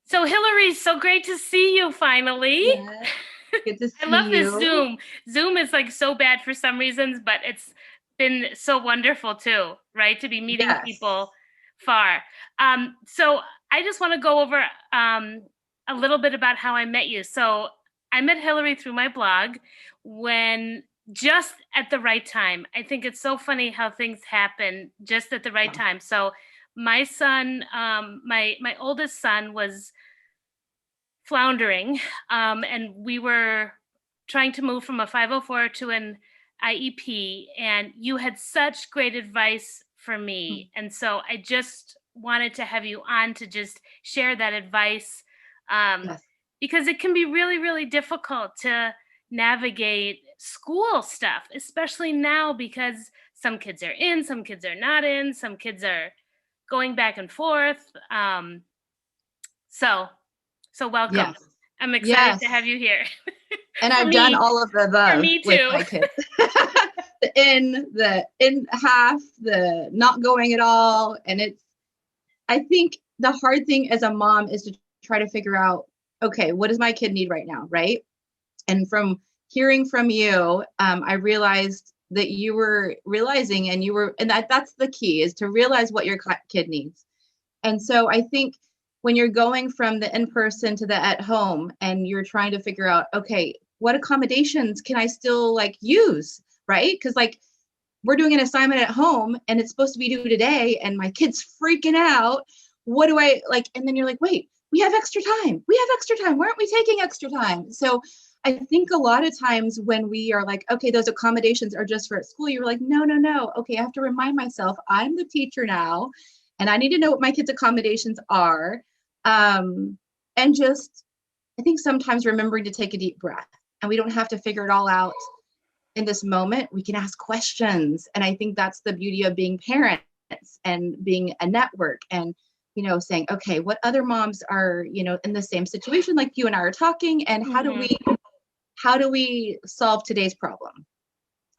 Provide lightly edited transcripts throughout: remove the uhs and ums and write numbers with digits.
So Hillary, so great to see you finally. Yeah, good to I see love this you. Zoom. Zoom is like so bad for some reasons, but it's been so wonderful too, right? To be meeting Yes. people far. So I just want to go over a little bit about how I met you. So I met Hillary through my blog when just at the right time. I think it's so funny how things happen just at the right Yeah. time. So my son, my oldest son was floundering, and we were trying to move from a 504 to an IEP, and you had such great advice for me. And so I just wanted to have you on to just share that advice, um, Yes. because it can be really, really difficult to navigate school stuff, especially now because some kids are in, some kids are not in, some kids are going back and forth. So so welcome. Yes. I'm excited to have Yes. you here. And for I've done me, all of the for above me with too. my kids. The in half, the not going at all. And I think the hard thing as a mom is to try to figure out, okay, what does my kid need right now? Right. And from hearing from you, I realized that you were realizing and that's the key is to realize what your kid needs. And so I think when you're going from the in person to the at home and you're trying to figure out, okay, what accommodations can I still like use? Right. Because like we're doing an assignment at home and it's supposed to be due today and my kid's freaking out. What do I like? And then you're like, wait, we have extra time. We have extra time. Why aren't we taking extra time? So I think a lot of times when we are like, okay, those accommodations are just for at school, you're like, no, no, no. Okay, I have to remind myself I'm the teacher now and I need to know what my kids' accommodations are. Um, and just, I think sometimes remembering to take a deep breath and we don't have to figure it all out in this moment. We can ask questions. And I think that's the beauty of being parents and being a network and, saying, okay, what other moms are, in the same situation like you and I are talking and Mhm. how do we solve today's problem?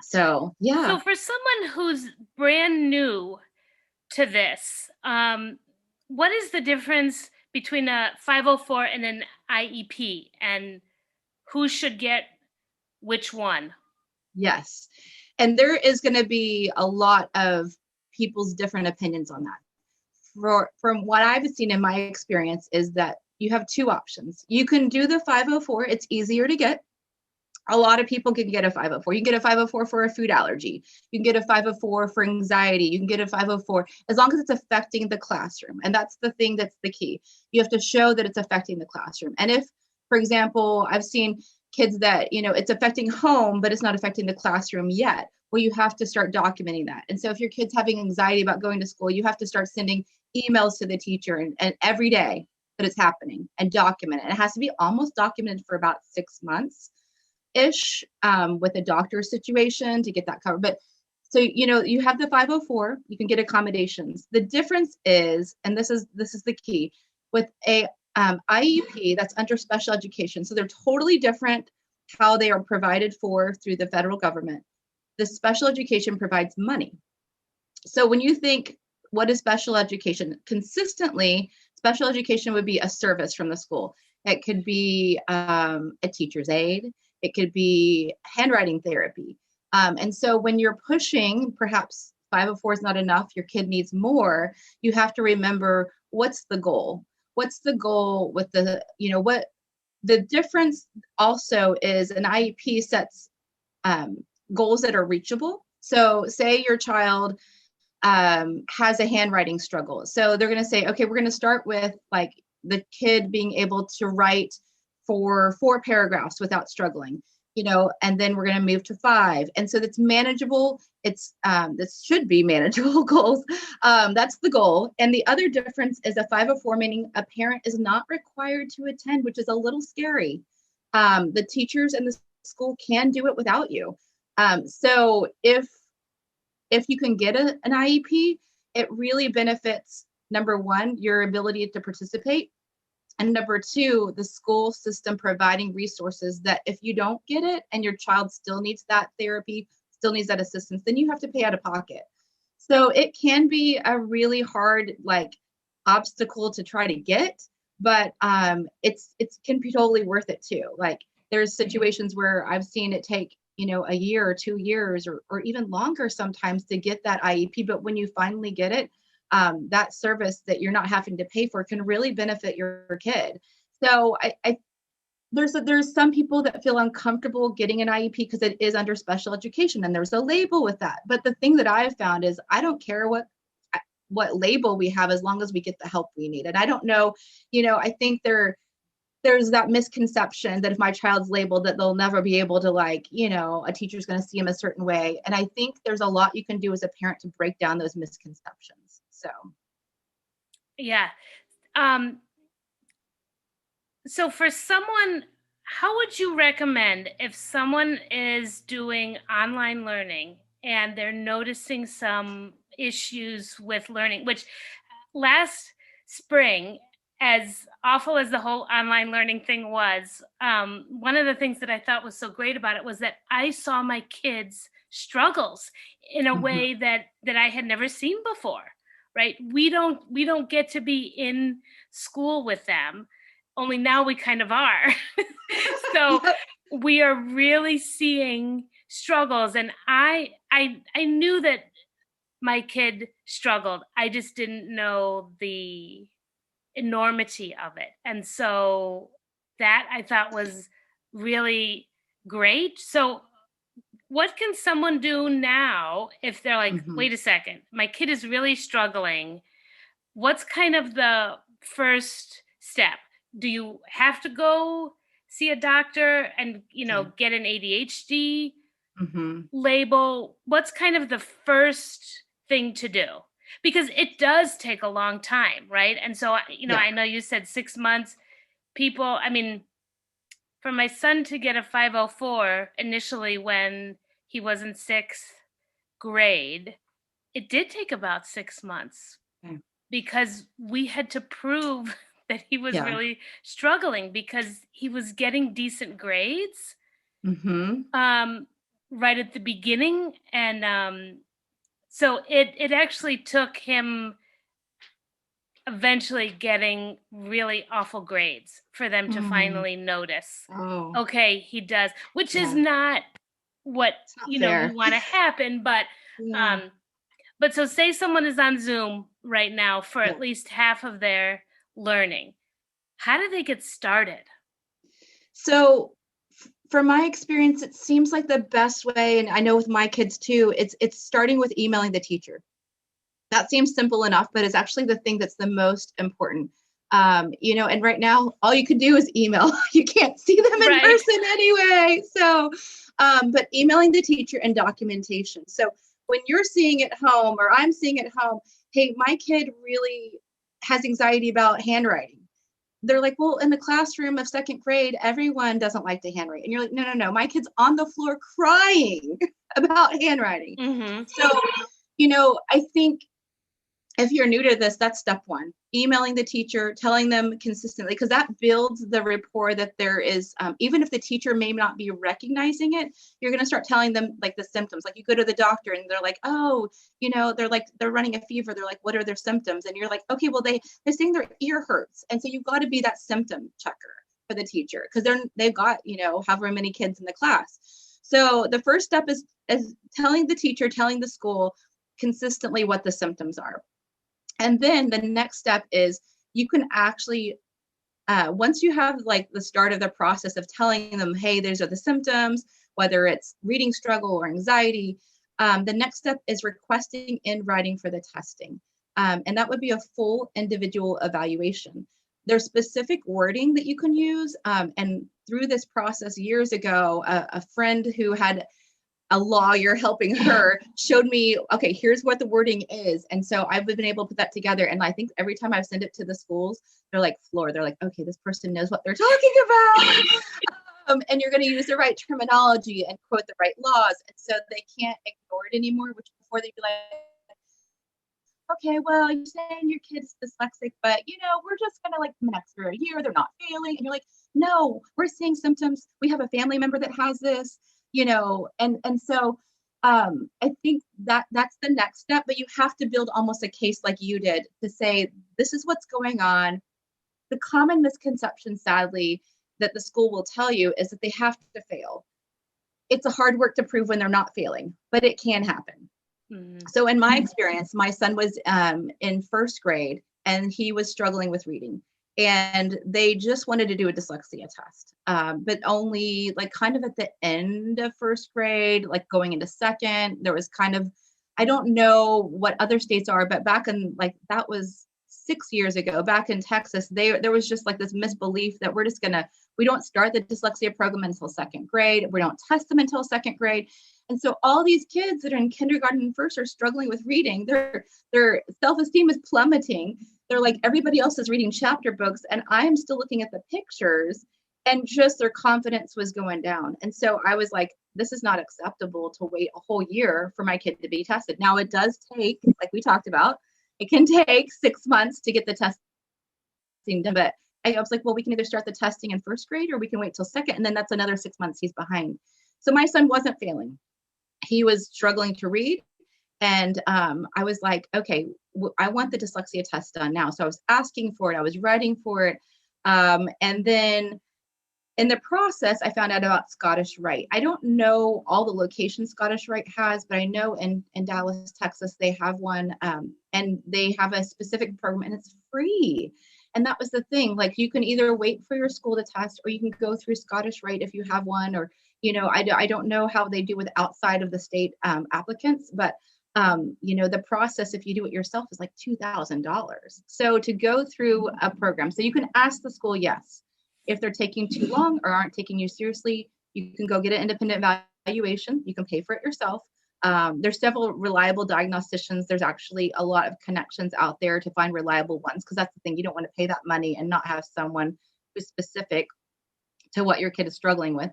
So, yeah. So for someone who's brand new to this, what is the difference between a 504 and an IEP, and who should get which one? Yes. And there is going to be a lot of people's different opinions on that. From what I've seen in my experience is that you have two options. You can do the 504, it's easier to get. A lot of people can get a 504. You can get a 504 for a food allergy. You can get a 504 for anxiety. You can get a 504 as long as it's affecting the classroom. And that's the thing that's the key. You have to show that it's affecting the classroom. And if, for example, I've seen kids that, it's affecting home, but it's not affecting the classroom yet. Well, you have to start documenting that. And so if your kid's having anxiety about going to school, you have to start sending emails to the teacher and every day that it's happening and document it. And it has to be almost documented for about 6 months ish with a doctor situation to get that covered. But so you have the 504, you can get accommodations. The difference is, and this is the key, with a IEP that's under special education. So they're totally different how they are provided for through the federal government. The special education provides money. So when you think, what is special education? Consistently, special education would be a service from the school. It could be a teacher's aide. It could be handwriting therapy. And so when you're pushing, perhaps 504 is not enough, your kid needs more, you have to remember what's the goal? What's the goal with what the difference also is an IEP sets goals that are reachable. So say your child has a handwriting struggle. So they're going to say, okay, we're going to start with like the kid being able to write for 4 paragraphs without struggling, and then we're going to move to 5. And so that's manageable. This should be manageable goals. That's the goal. And the other difference is a 504, meaning a parent is not required to attend, which is a little scary. The teachers and the school can do it without you. So if you can get an IEP, it really benefits, number one, your ability to participate. And number two, the school system providing resources that if you don't get it and your child still needs that therapy, still needs that assistance, then you have to pay out of pocket. So it can be a really hard, like, obstacle to try to get. but it can be totally worth it too. Like there's situations where I've seen it take, a year or 2 years or even longer sometimes to get that IEP. But when you finally get it, that service that you're not having to pay for can really benefit your kid. So there's some people that feel uncomfortable getting an IEP because it is under special education and there's a label with that. But the thing that I've found is I don't care what label we have as long as we get the help we need. And I don't know, I think there's that misconception that if my child's labeled that they'll never be able to a teacher's going to see them a certain way. And I think there's a lot you can do as a parent to break down those misconceptions. So Yeah. So for someone, how would you recommend if someone is doing online learning and they're noticing some issues with learning, which last spring, as awful as the whole online learning thing was, one of the things that I thought was so great about it was that I saw my kids' struggles in a way that I had never seen before, right? We don't get to be in school with them, only now we kind of are. So we are really seeing struggles, and I knew that my kid struggled. I just didn't know the enormity of it. And so that I thought was really great. So what can someone do now if they're like, wait a second, my kid is really struggling? What's kind of the first step? Do you have to go see a doctor and, get an ADHD label? What's kind of the first thing to do? Because it does take a long time, right? And so, I know you said 6 months. People, for my son to get a 504 initially when he was in 6th grade, it did take about 6 months because we had to prove that he was really struggling because he was getting decent grades right at the beginning. And so it actually took him eventually getting really awful grades for them to finally notice, okay, he does, which is not what, you want to happen. But so say someone is on Zoom right now for at least half of their learning. How do they get started? So from my experience, it seems like the best way, and I know with my kids too, it's starting with emailing the teacher. That seems simple enough, but it's actually the thing that's the most important. And right now, all you can do is email. You can't see them in person anyway. So, but emailing the teacher and documentation. So when you're seeing at home or I'm seeing at home, hey, my kid really has anxiety about handwriting. They're like, well, in the classroom of 2nd grade, everyone doesn't like to handwrite. And you're like, no, my kid's on the floor crying about handwriting. So, I think if you're new to this, that's step one. Emailing the teacher, telling them consistently, because that builds the rapport that there is, even if the teacher may not be recognizing it, you're going to start telling them like the symptoms. Like you go to the doctor and they're like, oh, they're running a fever. They're like, what are their symptoms? And you're like, okay, well, they're saying their ear hurts. And so you've got to be that symptom checker for the teacher because they've got, however many kids in the class. So the first step is telling the teacher, telling the school consistently what the symptoms are. And then the next step is you can actually, once you have like the start of the process of telling them, hey, these are the symptoms, whether it's reading struggle or anxiety, the next step is requesting in writing for the testing. And that would be a full individual evaluation. There's specific wording that you can use. And through this process years ago, a friend who had a lawyer helping her showed me, okay, here's what the wording is. And so I've been able to put that together. And I think every time I've sent it to the schools, they're like, they're like, okay, this person knows what they're talking about. And you're going to use the right terminology and quote the right laws. And so they can't ignore it anymore, which before they'd be like, okay, well, you're saying your kid's dyslexic, but we're just going to like them an extra year. They're not failing. And you're like, no, we're seeing symptoms. We have a family member that has this. And so I think that's the next step, but you have to build almost a case like you did to say, this is what's going on. the common misconception, sadly, that the school will tell you is that they have to fail. It's a hard work to prove when they're not failing, but it can happen. So in my experience, my son was in first grade and he was struggling with reading. And they just wanted to do a dyslexia test, but only like kind of at the end of first grade, like going into second, there was kind of, I don't know what other states are, but back in like, that was 6 years ago, back in Texas, there was just like this misbelief that we don't start the dyslexia program until second grade. We don't test them until second grade. And so all these kids that are in kindergarten and first are struggling with reading. Their self-esteem is plummeting. They're like, everybody else is reading chapter books and I'm still looking at the pictures, and just their confidence was going down. And so I was like, this is not acceptable to wait a whole year for my kid to be tested. Now it does take, like we talked about, it can take 6 months to get the testing done. But I was like, well, we can either start the testing in first grade or we can wait till second. And then that's another 6 months he's behind. So my son wasn't failing. He was struggling to read. And I was like, okay, I want the dyslexia test done now. So I was asking for it. I was writing for it. And then in the process, I found out about Scottish Rite. I don't know all the locations Scottish Rite has, but I know in Dallas, Texas, they have one, and they have a specific program and it's free. And that was the thing. Like, you can either wait for your school to test or you can go through Scottish Rite if you have one, or, I don't know how they do with outside of the state applicants, but the process, if you do it yourself, is like $2,000. So to go through a program, so you can ask the school, yes, if they're taking too long or aren't taking you seriously, you can go get an independent evaluation. You can pay for it yourself. There's several reliable diagnosticians. There's actually a lot of connections out there to find reliable ones, because that's the thing. You don't want to pay that money and not have someone who's specific to what your kid is struggling with.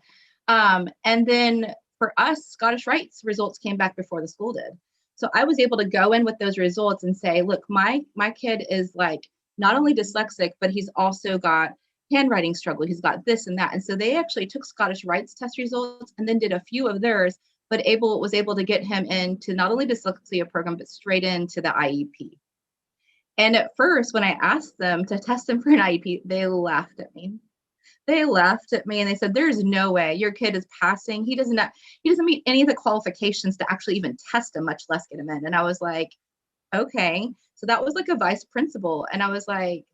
And then for us, Scottish Rite's results came back before the school did. So I was able to go in with those results and say, look, my kid is like not only dyslexic, but he's also got handwriting struggle. He's got this and that. And so they actually took Scottish Rite's test results and then did a few of theirs, but was able to get him into not only dyslexia program, but straight into the IEP. And at first, when I asked them to test him for an IEP, they laughed at me. And they said, there's no way your kid is passing. He doesn't meet any of the qualifications to actually even test him, much less get him in. And I was like, okay. So that was like a vice principal. And I was like,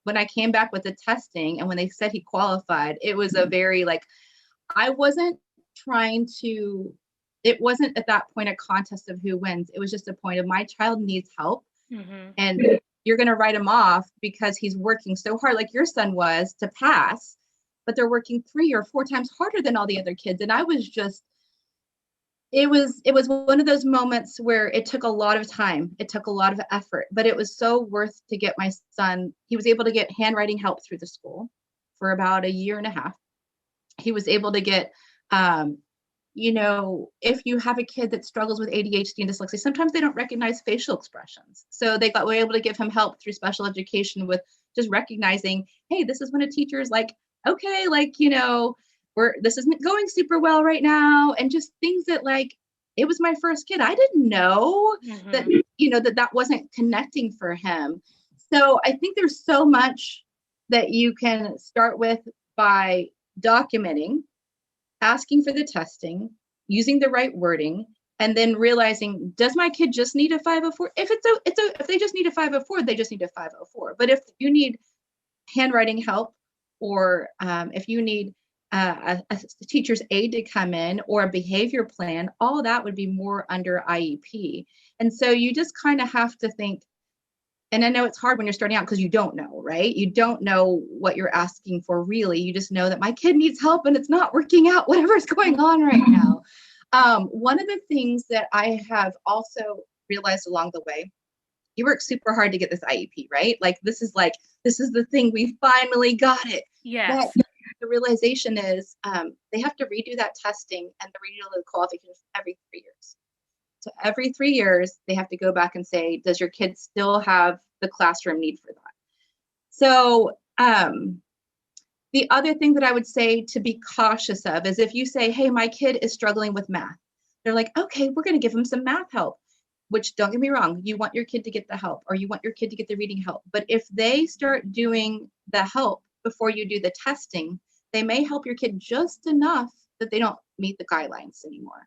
when I came back with the testing and when they said he qualified, it was a very like, it wasn't at that point a contest of who wins. It was just a point of, my child needs help. Mm-hmm. And you're going to write him off because he's working so hard, like your son was, to pass, but they're working 3 or 4 times harder than all the other kids. And I was just, it was one of those moments where it took a lot of time. It took a lot of effort, but it was so worth to get my son. He was able to get handwriting help through the school for about 1.5 years. He was able to get, if you have a kid that struggles with ADHD and dyslexia, sometimes they don't recognize facial expressions. So we're able to give him help through special education with just recognizing, hey, this is when a teacher is like, okay, like, this isn't going super well right now. And just things that, like, it was my first kid. I didn't know that wasn't connecting for him. So I think there's so much that you can start with by documenting, asking for the testing, using the right wording, and then realizing, does my kid just need a 504? If they just need a 504, they just need a 504. But if you need handwriting help, or if you need a teacher's aide to come in, or a behavior plan, all that would be more under IEP. And so you just kind of have to think, and I know it's hard when you're starting out because you don't know, right? You don't know what you're asking for, really. You just know that my kid needs help and it's not working out, whatever's going on right now. One of the things that I have also realized along the way, you work super hard to get this IEP, right? This is the thing, we finally got it. Yes. But the realization is they have to redo that testing and the redo the qualifications every 3 years. So every 3 years, they have to go back and say, does your kid still have the classroom need for that? So the other thing that I would say to be cautious of is if you say, hey, my kid is struggling with math. They're like, okay, we're going to give them some math help. which don't get me wrong, you want your kid to get the help or you want your kid to get the reading help. But if they start doing the help before you do the testing, they may help your kid just enough that they don't meet the guidelines anymore.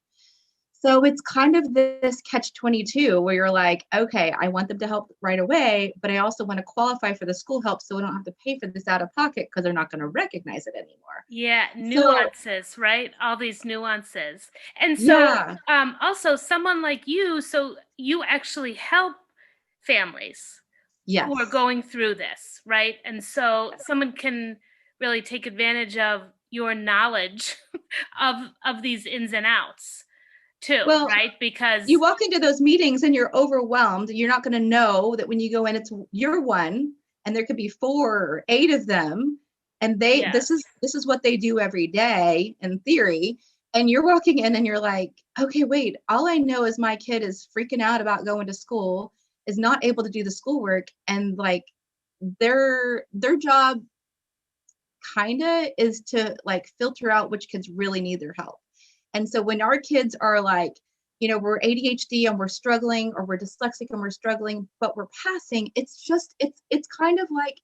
So it's kind of this catch-22 where you're like, okay, I want them to help right away, but I also want to qualify for the school help so we don't have to pay for this out of pocket because they're not going to recognize it anymore. Yeah, So nuances, right? All these nuances. And so yeah, also someone like you, so you actually help families who are yes. going through this, right? And so someone can really take advantage of your knowledge of these ins and outs too, Well, right? you Because walk into those meetings and you're overwhelmed. You're not going to know that when you go in, it's you're one, and there could be 4 or 8 of them, and this yes. is what they do every day in theory. And you're walking in and you're like, okay, wait, all I know is my kid is freaking out about going to school, is not able to do the schoolwork, and like their job kind of is to like filter out which kids really need their help. And so when our kids are like, we're ADHD and we're struggling, or we're dyslexic and we're struggling, but we're passing, it's kind of like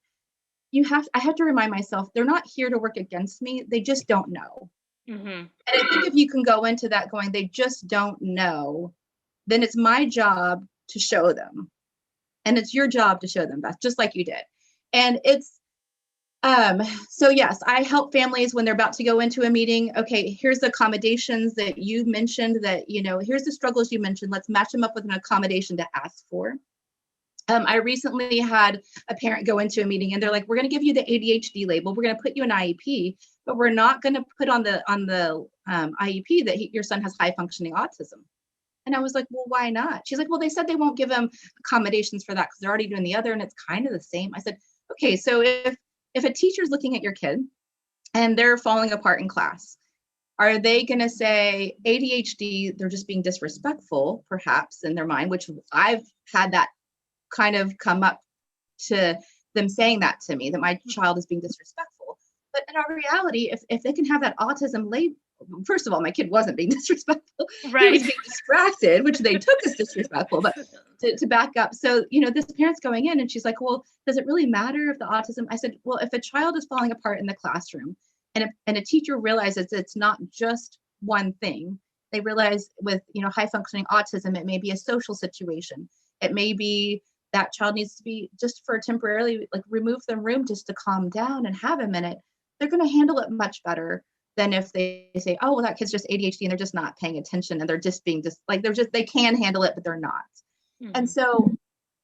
I have to remind myself, they're not here to work against me. They just don't know. Mm-hmm. And I think if you can go into that going, they just don't know, then it's my job to show them. And it's your job to show them, Beth, just like you did. And so yes, I help families when they're about to go into a meeting. Okay, here's the accommodations that you mentioned that, here's the struggles you mentioned. Let's match them up with an accommodation to ask for. I recently had a parent go into a meeting and they're like, we're going to give you the ADHD label. We're going to put you an IEP, but we're not going to put on the IEP that your son has high functioning autism. And I was like, well, why not? She's like, well, they said they won't give them accommodations for that because they're already doing the other and it's kind of the same. I said, okay, so if a teacher's looking at your kid and they're falling apart in class, are they going to say ADHD, they're just being disrespectful, perhaps in their mind, which I've had that kind of come up to them saying that to me, that my child is being disrespectful. But in our reality, if they can have that autism label, first of all, my kid wasn't being disrespectful. He was Right. being distracted, which they took as disrespectful. But to back up, so this parent's going in and she's like, well, does it really matter if the autism? I said, well, if a child is falling apart in the classroom and a teacher realizes it's not just one thing, they realize with high functioning autism, it may be a social situation. It may be that child needs to be just for temporarily like remove them room just to calm down and have a minute. They're going to handle it much better than if they say, oh, well, that kid's just ADHD and they're just not paying attention and they're just being they can handle it, but they're not. Mm-hmm. And so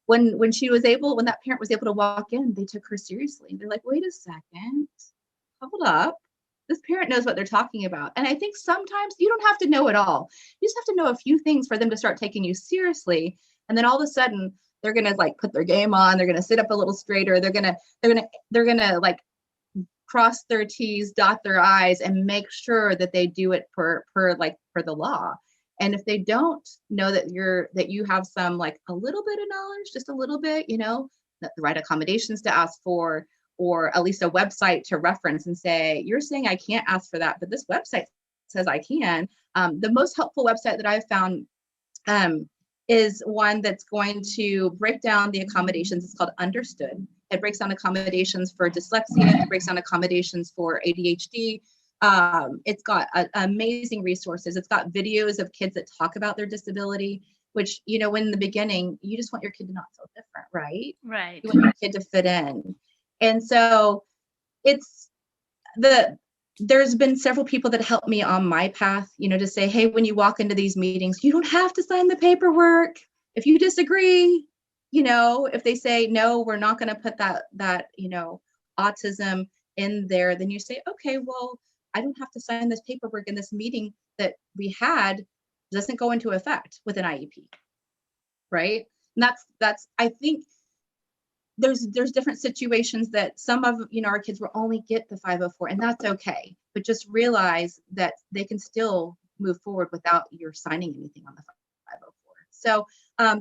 when that parent was able to walk in, they took her seriously. They're like, wait a second, hold up. This parent knows what they're talking about. And I think sometimes you don't have to know it all. You just have to know a few things for them to start taking you seriously. And then all of a sudden they're going to like put their game on. They're going to sit up a little straighter. They're going to like cross their T's, dot their I's, and make sure that they do it per the law. And if they don't know that you have some like a little bit of knowledge, just a little bit, the right accommodations to ask for, or at least a website to reference and say, you're saying I can't ask for that, but this website says I can. The most helpful website that I've found is one that's going to break down the accommodations. It's called Understood. It breaks down accommodations for dyslexia. It breaks down accommodations for ADHD. It's got amazing resources. It's got videos of kids that talk about their disability, which, when in the beginning, you just want your kid to not feel different, right? Right. You want your kid to fit in. And so there's been several people that helped me on my path, to say, hey, when you walk into these meetings, you don't have to sign the paperwork. If you disagree, if they say, no, we're not going to put that autism in there, then you say, okay, well, I don't have to sign this paperwork, in this meeting that we had doesn't go into effect with an IEP. Right. And that's, I think, there's different situations that some of our kids will only get the 504, and that's okay. But just realize that they can still move forward without your signing anything on the 504. So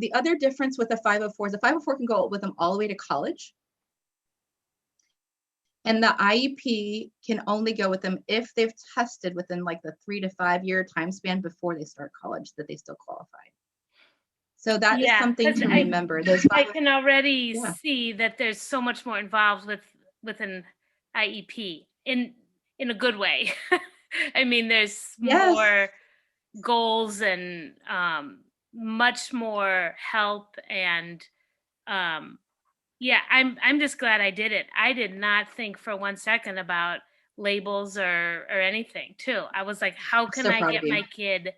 the other difference with the 504 is the 504 can go with them all the way to college, and the IEP can only go with them if they've tested within like the 3 to 5 year time span before they start college that they still qualify. So that is Yeah, something 'cause to remember. Those I five, can already yeah. see that there's so much more involved with an IEP in a good way. I mean, there's Yes. more goals and much more help and um, yeah, I'm just glad I did it. I did not think for 1 second about labels or anything. Too, I was like, how I'm can so I proud of get you. my kid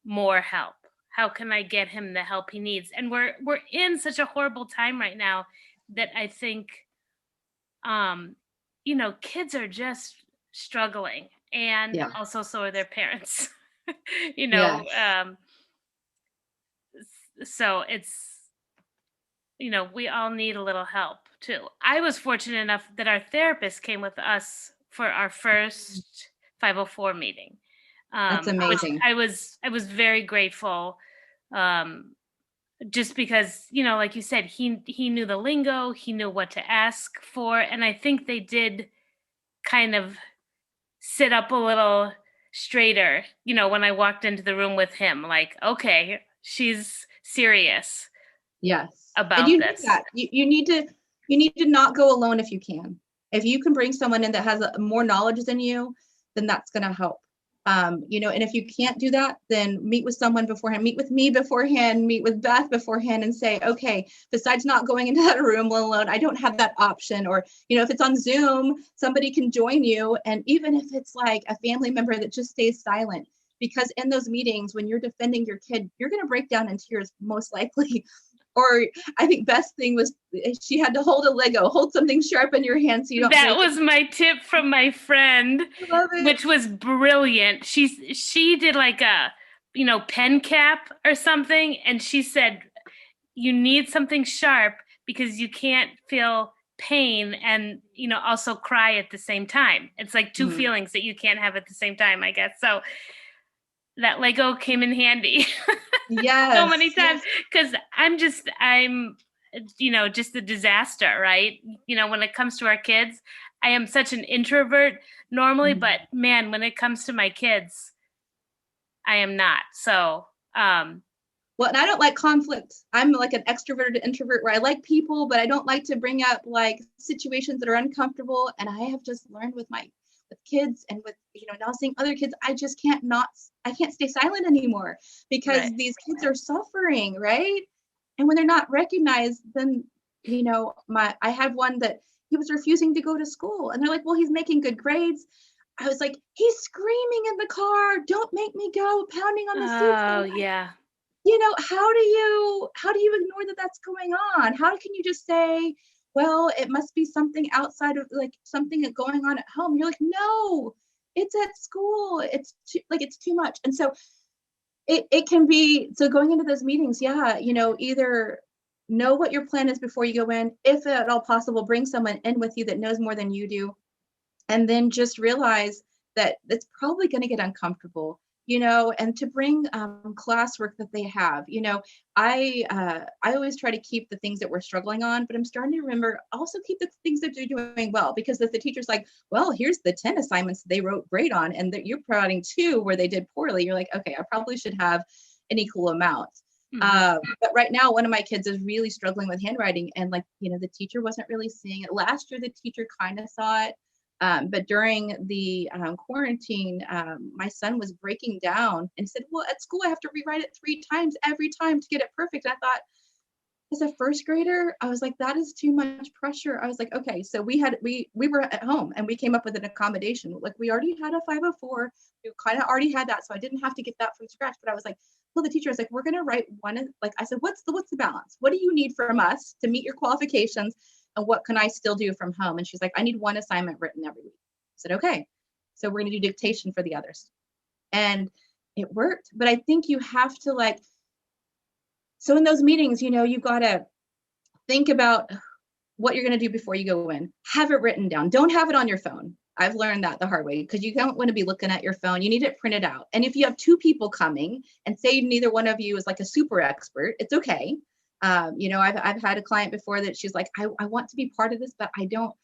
more help? How can I get him the help he needs? And we're in such a horrible time right now that I think um kids are just struggling and Yeah. also so are their parents. you know, Yes. so it's we all need a little help too. I was fortunate enough that our therapist came with us for our first 504 meeting, That's which amazing. I was very grateful, um, just because like you said, he knew the lingo, he knew what to ask for, and I think they did kind of sit up a little straighter. When I walked into the room with him, like, okay, she's serious Yes. And about you need this. that. You need to not go alone if you can. If you can bring someone in that has more knowledge than you, then that's going to help. And if you can't do that, then meet with someone beforehand, meet with me beforehand, meet with Beth beforehand and say, okay, besides not going into that room alone, I don't have that option. Or, if it's on Zoom, somebody can join you. And even if it's like a family member that just stays silent, because in those meetings, when you're defending your kid, you're going to break down in tears most likely. Or I think best thing was she had to hold a Lego, hold something sharp in your hand so you don't That break it. was my tip from my friend, I love it. which was brilliant. She did like a pen cap or something, and she said you need something sharp because you can't feel pain and also cry at the same time. It's like two Mhm. feelings that you can't have at the same time, I guess. So that Lego came in handy so many Yes, times yes. because I'm just a disaster, right? When it comes to our kids, I am such an introvert normally, Mhm. but man, when it comes to my kids, I am not. So Well, and I don't like conflict. I'm like an extroverted introvert where I like people, but I don't like to bring up like situations that are uncomfortable. And I have just learned with kids and with now seeing other kids, I can't stay silent anymore right. because these kids are suffering, right? And when they're not recognized, then I had one that he was refusing to go to school, and they're like, well, he's making good grades. I was like, he's screaming in the car, don't make me go, pounding on the seats. Oh yeah. How do you ignore that that's going on? How can you just say, well, it must be something outside of like something going on at home? You're like, no, it's at school. It's too much. And so it can be, so going into those meetings, yeah, either know what your plan is before you go in, if at all possible, bring someone in with you that knows more than you do, and then just realize that it's probably going to get uncomfortable, and to bring classwork that they have. I always try to keep the things that we're struggling on, but I'm starting to remember also keep the things that they're doing well, because if the teacher's like, well, here's the 10 assignments they wrote great on and that you're providing 2 where they did poorly, you're like, okay, I probably should have an equal amount. Hmm. But right now, one of my kids is really struggling with handwriting, and like, the teacher wasn't really seeing it. Last year, the teacher kind of saw it, but during the quarantine, my son was breaking down and said, well, at school, I have to rewrite it 3 times every time to get it perfect. And I thought, as a first grader, I was like, that is too much pressure. I was like, okay, so we were at home and we came up with an accommodation. Like, we already had a 504, we kind of already had that, so I didn't have to get that from scratch. But I was like, well, the teacher was like, we're gonna write one. Like, I said, what's the balance? What do you need from us to meet your qualifications, and what can I still do from home? And she's like, I need 1 assignment written every week. I said, okay, so we're gonna do dictation for the others, and it worked. But I think you have to like, so in those meetings, you've got to think about what you're going to do before you go in. Have it written down. Don't have it on your phone. I've learned that the hard way, because you don't want to be looking at your phone. You need it printed out. And if you have 2 people coming and say neither one of you is like a super expert, it's okay. I've had a client before that she's like, I want to be part of this, but I don't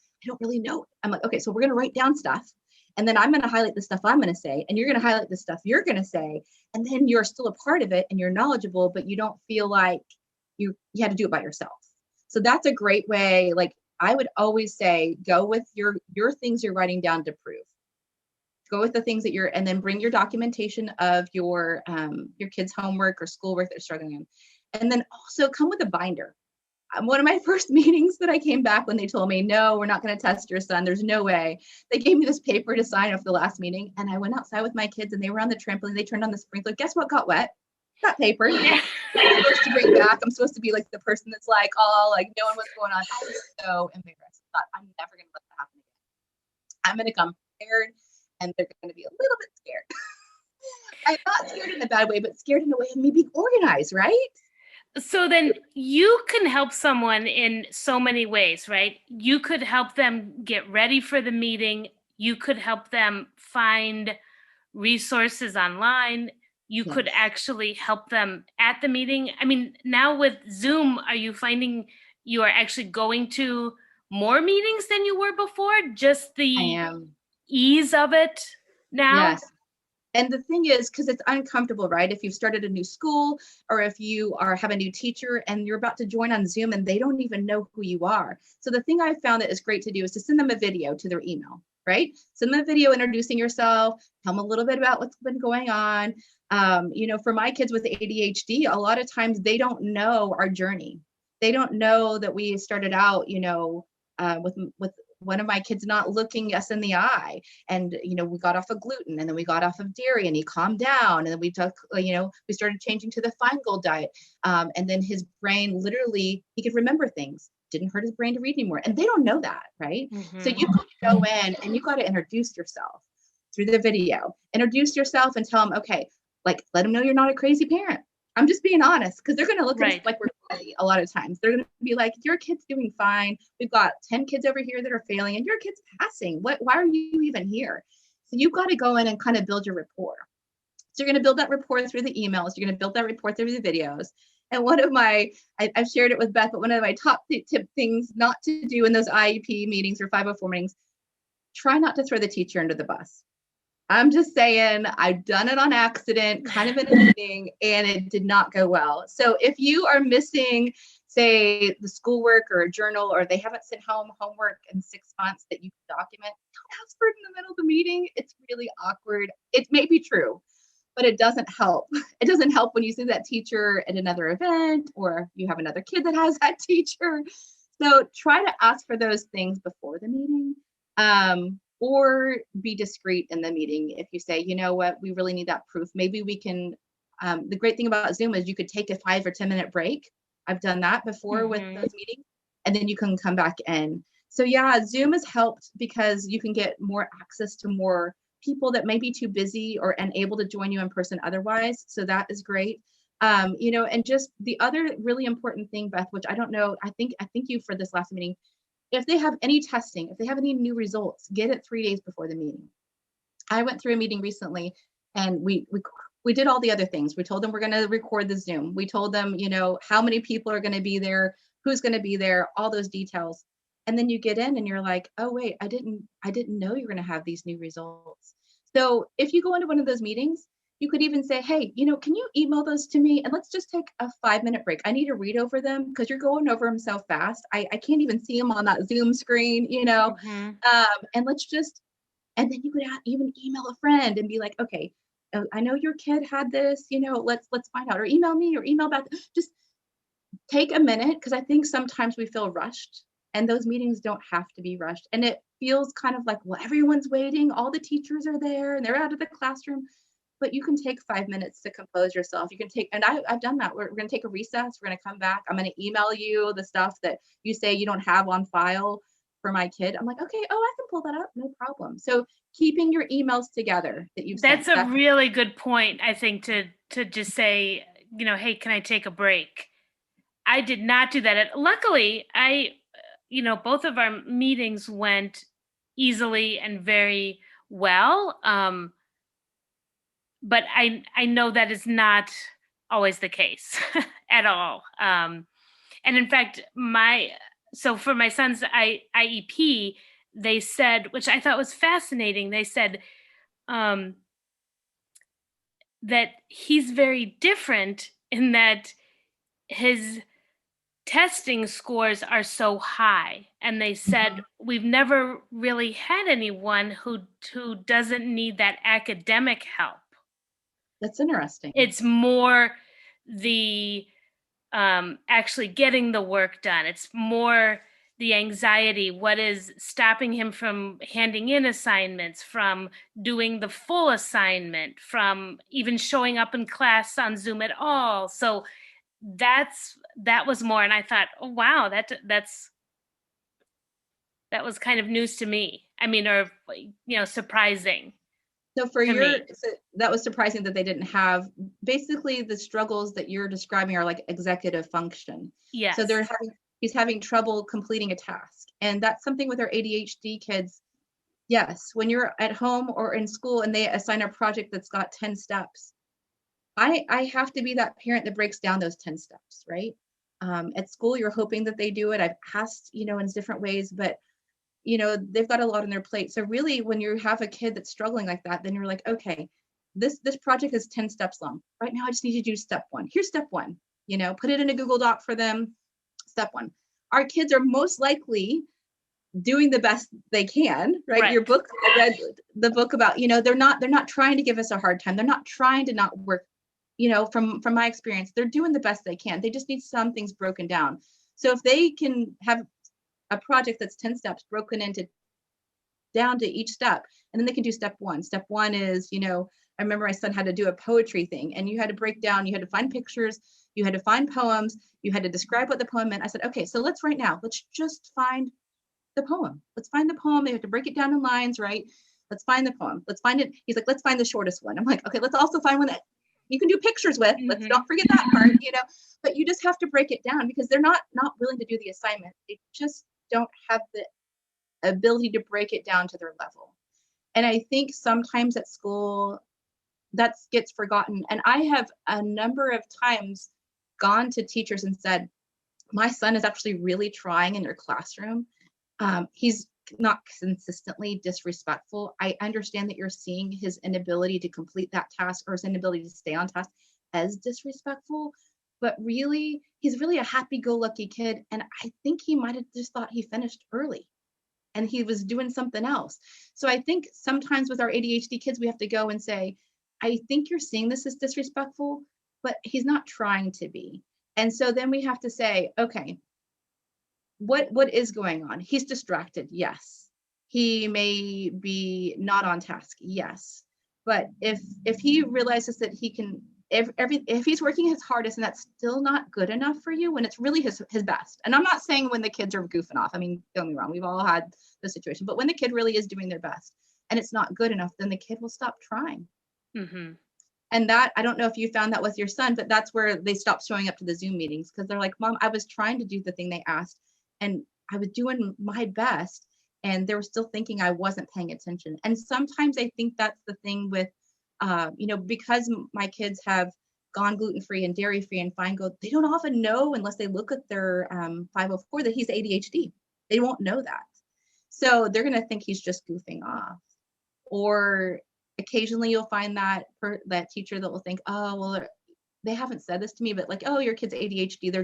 really know. I'm like, okay, so we're going to write down stuff. And then I'm going to highlight the stuff I'm going to say, and you're going to highlight the stuff you're going to say. And then you're still a part of it and you're knowledgeable, but you don't feel like you had to do it by yourself. So that's a great way. Like I would always say, go with your things you're writing down to prove. Go with the things that and then bring your documentation of your kids' homework or schoolwork that you're struggling in. And then also come with a binder. One of my first meetings that I came back when they told me, no, we're not going to test your son. There's no way. They gave me this paper to sign after the last meeting. And I went outside with my kids and they were on the trampoline. They turned on the sprinkler. Guess what got wet? That paper. I'm supposed to bring back. I'm supposed to be like the person that's like, oh, like knowing what's going on. I was so embarrassed. I thought, I'm never going to let that happen again. I'm going to come prepared and they're going to be a little bit scared. I'm not scared in a bad way, but scared in a way of me being organized, right? So then you can help someone in so many ways, right? You could help them get ready for the meeting. You could help them find resources online. You could actually help them at the meeting. I mean, now with Zoom, are you finding you are actually going to more meetings than you were before? Just the ease of it now? Yes. And the thing is, because it's uncomfortable, right? If you've started a new school or if you have a new teacher and you're about to join on Zoom and they don't even know who you are. So the thing I found that is great to do is to send them a video to their email, right? Send them a video introducing yourself, tell them a little bit about what's been going on. For my kids with ADHD, a lot of times they don't know our journey. They don't know that we started out, with one of my kids not looking us in the eye. And, we got off of gluten and then we got off of dairy and he calmed down. And then we took, we started changing to the Feingold diet. And then his brain literally, he could remember things. Didn't hurt his brain to read anymore. And they don't know that, right? Mm-hmm. So you go in and you got to introduce yourself through the video. Introduce yourself and tell them, okay, like, let them know you're not a crazy parent. I'm just being honest because they're going to look at us like we're crazy a lot of times. They're going to be like, your kid's doing fine. We've got 10 kids over here that are failing and your kid's passing. Why are you even here? So you've got to go in and kind of build your rapport. So you're going to build that rapport through the emails. You're going to build that rapport through the videos. And one of I've shared it with Beth, but one of my top tip things not to do in those IEP meetings or 504 meetings, try not to throw the teacher under the bus. I'm just saying, I've done it on accident, kind of in a meeting, and it did not go well. So if you are missing, say, the schoolwork or a journal, or they haven't sent home homework in 6 months that you can document, don't ask for it in the middle of the meeting. It's really awkward. It may be true, but it doesn't help. It doesn't help when you see that teacher at another event, or you have another kid that has that teacher. So try to ask for those things before the meeting. Or be discreet in the meeting. If you say, you know what, we really need that proof. Maybe we can, the great thing about Zoom is you could take a 5 or 10 minute break. I've done that before with those meetings, and then you can come back in. So yeah, Zoom has helped because you can get more access to more people that may be too busy or unable to join you in person otherwise. So that is great. And just the other really important thing, Beth, which I don't know, I thank you for this last meeting. If they have any testing, if they have any new results, get it 3 days before the meeting. I went through a meeting recently and we did all the other things. We told them we're going to record the Zoom. We told them, how many people are going to be there, who's going to be there, all those details. And then you get in and you're like, oh, wait, I didn't know you're going to have these new results. So if you go into one of those meetings, you could even say, hey, can you email those to me? And let's just take a 5-minute break. I need to read over them because you're going over them so fast. I can't even see them on that Zoom screen, Mm-hmm. And then you could even email a friend and be like, okay, I know your kid had this, let's find out, or email me or email back. Just take a minute because I think sometimes we feel rushed and those meetings don't have to be rushed. And it feels kind of like, well, everyone's waiting. All the teachers are there and they're out of the classroom. But you can take 5 minutes to compose yourself. You can take, and I've done that. We're going to take a recess. We're going to come back. I'm going to email you the stuff that you say you don't have on file for my kid. I'm like, okay, I can pull that up. No problem. So keeping your emails together that you've That's a really good point, I think, to just say, hey, can I take a break? I did not do that. Luckily, both of our meetings went easily and very well. But I know that is not always the case at all. And in fact, for my son's IEP, they said, which I thought was fascinating, they said um, that he's very different in that his testing scores are so high. And they said, we've never really had anyone who doesn't need that academic help. That's interesting. It's more the actually getting the work done. It's more the anxiety, what is stopping him from handing in assignments, from doing the full assignment, from even showing up in class on Zoom at all. So that was more, and I thought, oh wow, that was kind of news to me. I mean, or surprising. So for me. so that was surprising that they didn't have, basically the struggles that you're describing are like executive function. Yes. So he's having trouble completing a task. And that's something with our ADHD kids. Yes, when you're at home or in school and they assign a project that's got 10 steps, I have to be that parent that breaks down those 10 steps, right? At school, you're hoping that they do it. I've asked, in different ways, but they've got a lot on their plate. So really, when you have a kid that's struggling like that, then you're like, okay, this project is 10 steps long. Right now, I just need you to do step one. Here's step one. Put it in a Google Doc for them. Step one. Our kids are most likely doing the best they can, right? Your book, I read the book about, they're not trying to give us a hard time. They're not trying to not work. From my experience, they're doing the best they can. They just need some things broken down. So if they can have a project that's 10 steps broken into down to each step, and then they can do step one. Step one is, I remember my son had to do a poetry thing, and you had to break down, you had to find pictures, you had to find poems, you had to describe what the poem meant. I said, okay, so let's just find the poem. Let's find the poem. They have to break it down in lines, right? Let's find the poem. Let's find it. He's like, let's find the shortest one. I'm like, okay, let's also find one that you can do pictures with. Let's not forget that part, but you just have to break it down because they're not willing to do the assignment. They just don't have the ability to break it down to their level. And I think sometimes at school that gets forgotten. And I have a number of times gone to teachers and said, my son is actually really trying in your classroom. He's not consistently disrespectful. I understand that you're seeing his inability to complete that task or his inability to stay on task as disrespectful, but really, he's really a happy-go-lucky kid. And I think he might have just thought he finished early and he was doing something else. So I think sometimes with our ADHD kids, we have to go and say, I think you're seeing this as disrespectful, but he's not trying to be. And so then we have to say, okay, what is going on? He's distracted. Yes. He may be not on task. Yes. But if he realizes that he can, if he's working his hardest and that's still not good enough for you, when it's really his best. And I'm not saying when the kids are goofing off. I mean, don't get me wrong. We've all had the situation, but when the kid really is doing their best and it's not good enough, then the kid will stop trying. Mm-hmm. And that, I don't know if you found that with your son, but that's where they stopped showing up to the Zoom meetings because they're like, Mom, I was trying to do the thing they asked and I was doing my best and they were still thinking I wasn't paying attention. And sometimes I think that's the thing with, because my kids have gone gluten-free and dairy-free and Feingold, they don't often know unless they look at their 504 that he's ADHD. They won't know that. So they're going to think he's just goofing off. Or occasionally you'll find that teacher that will think, oh, well, they haven't said this to me, but like, oh, your kid's ADHD. They're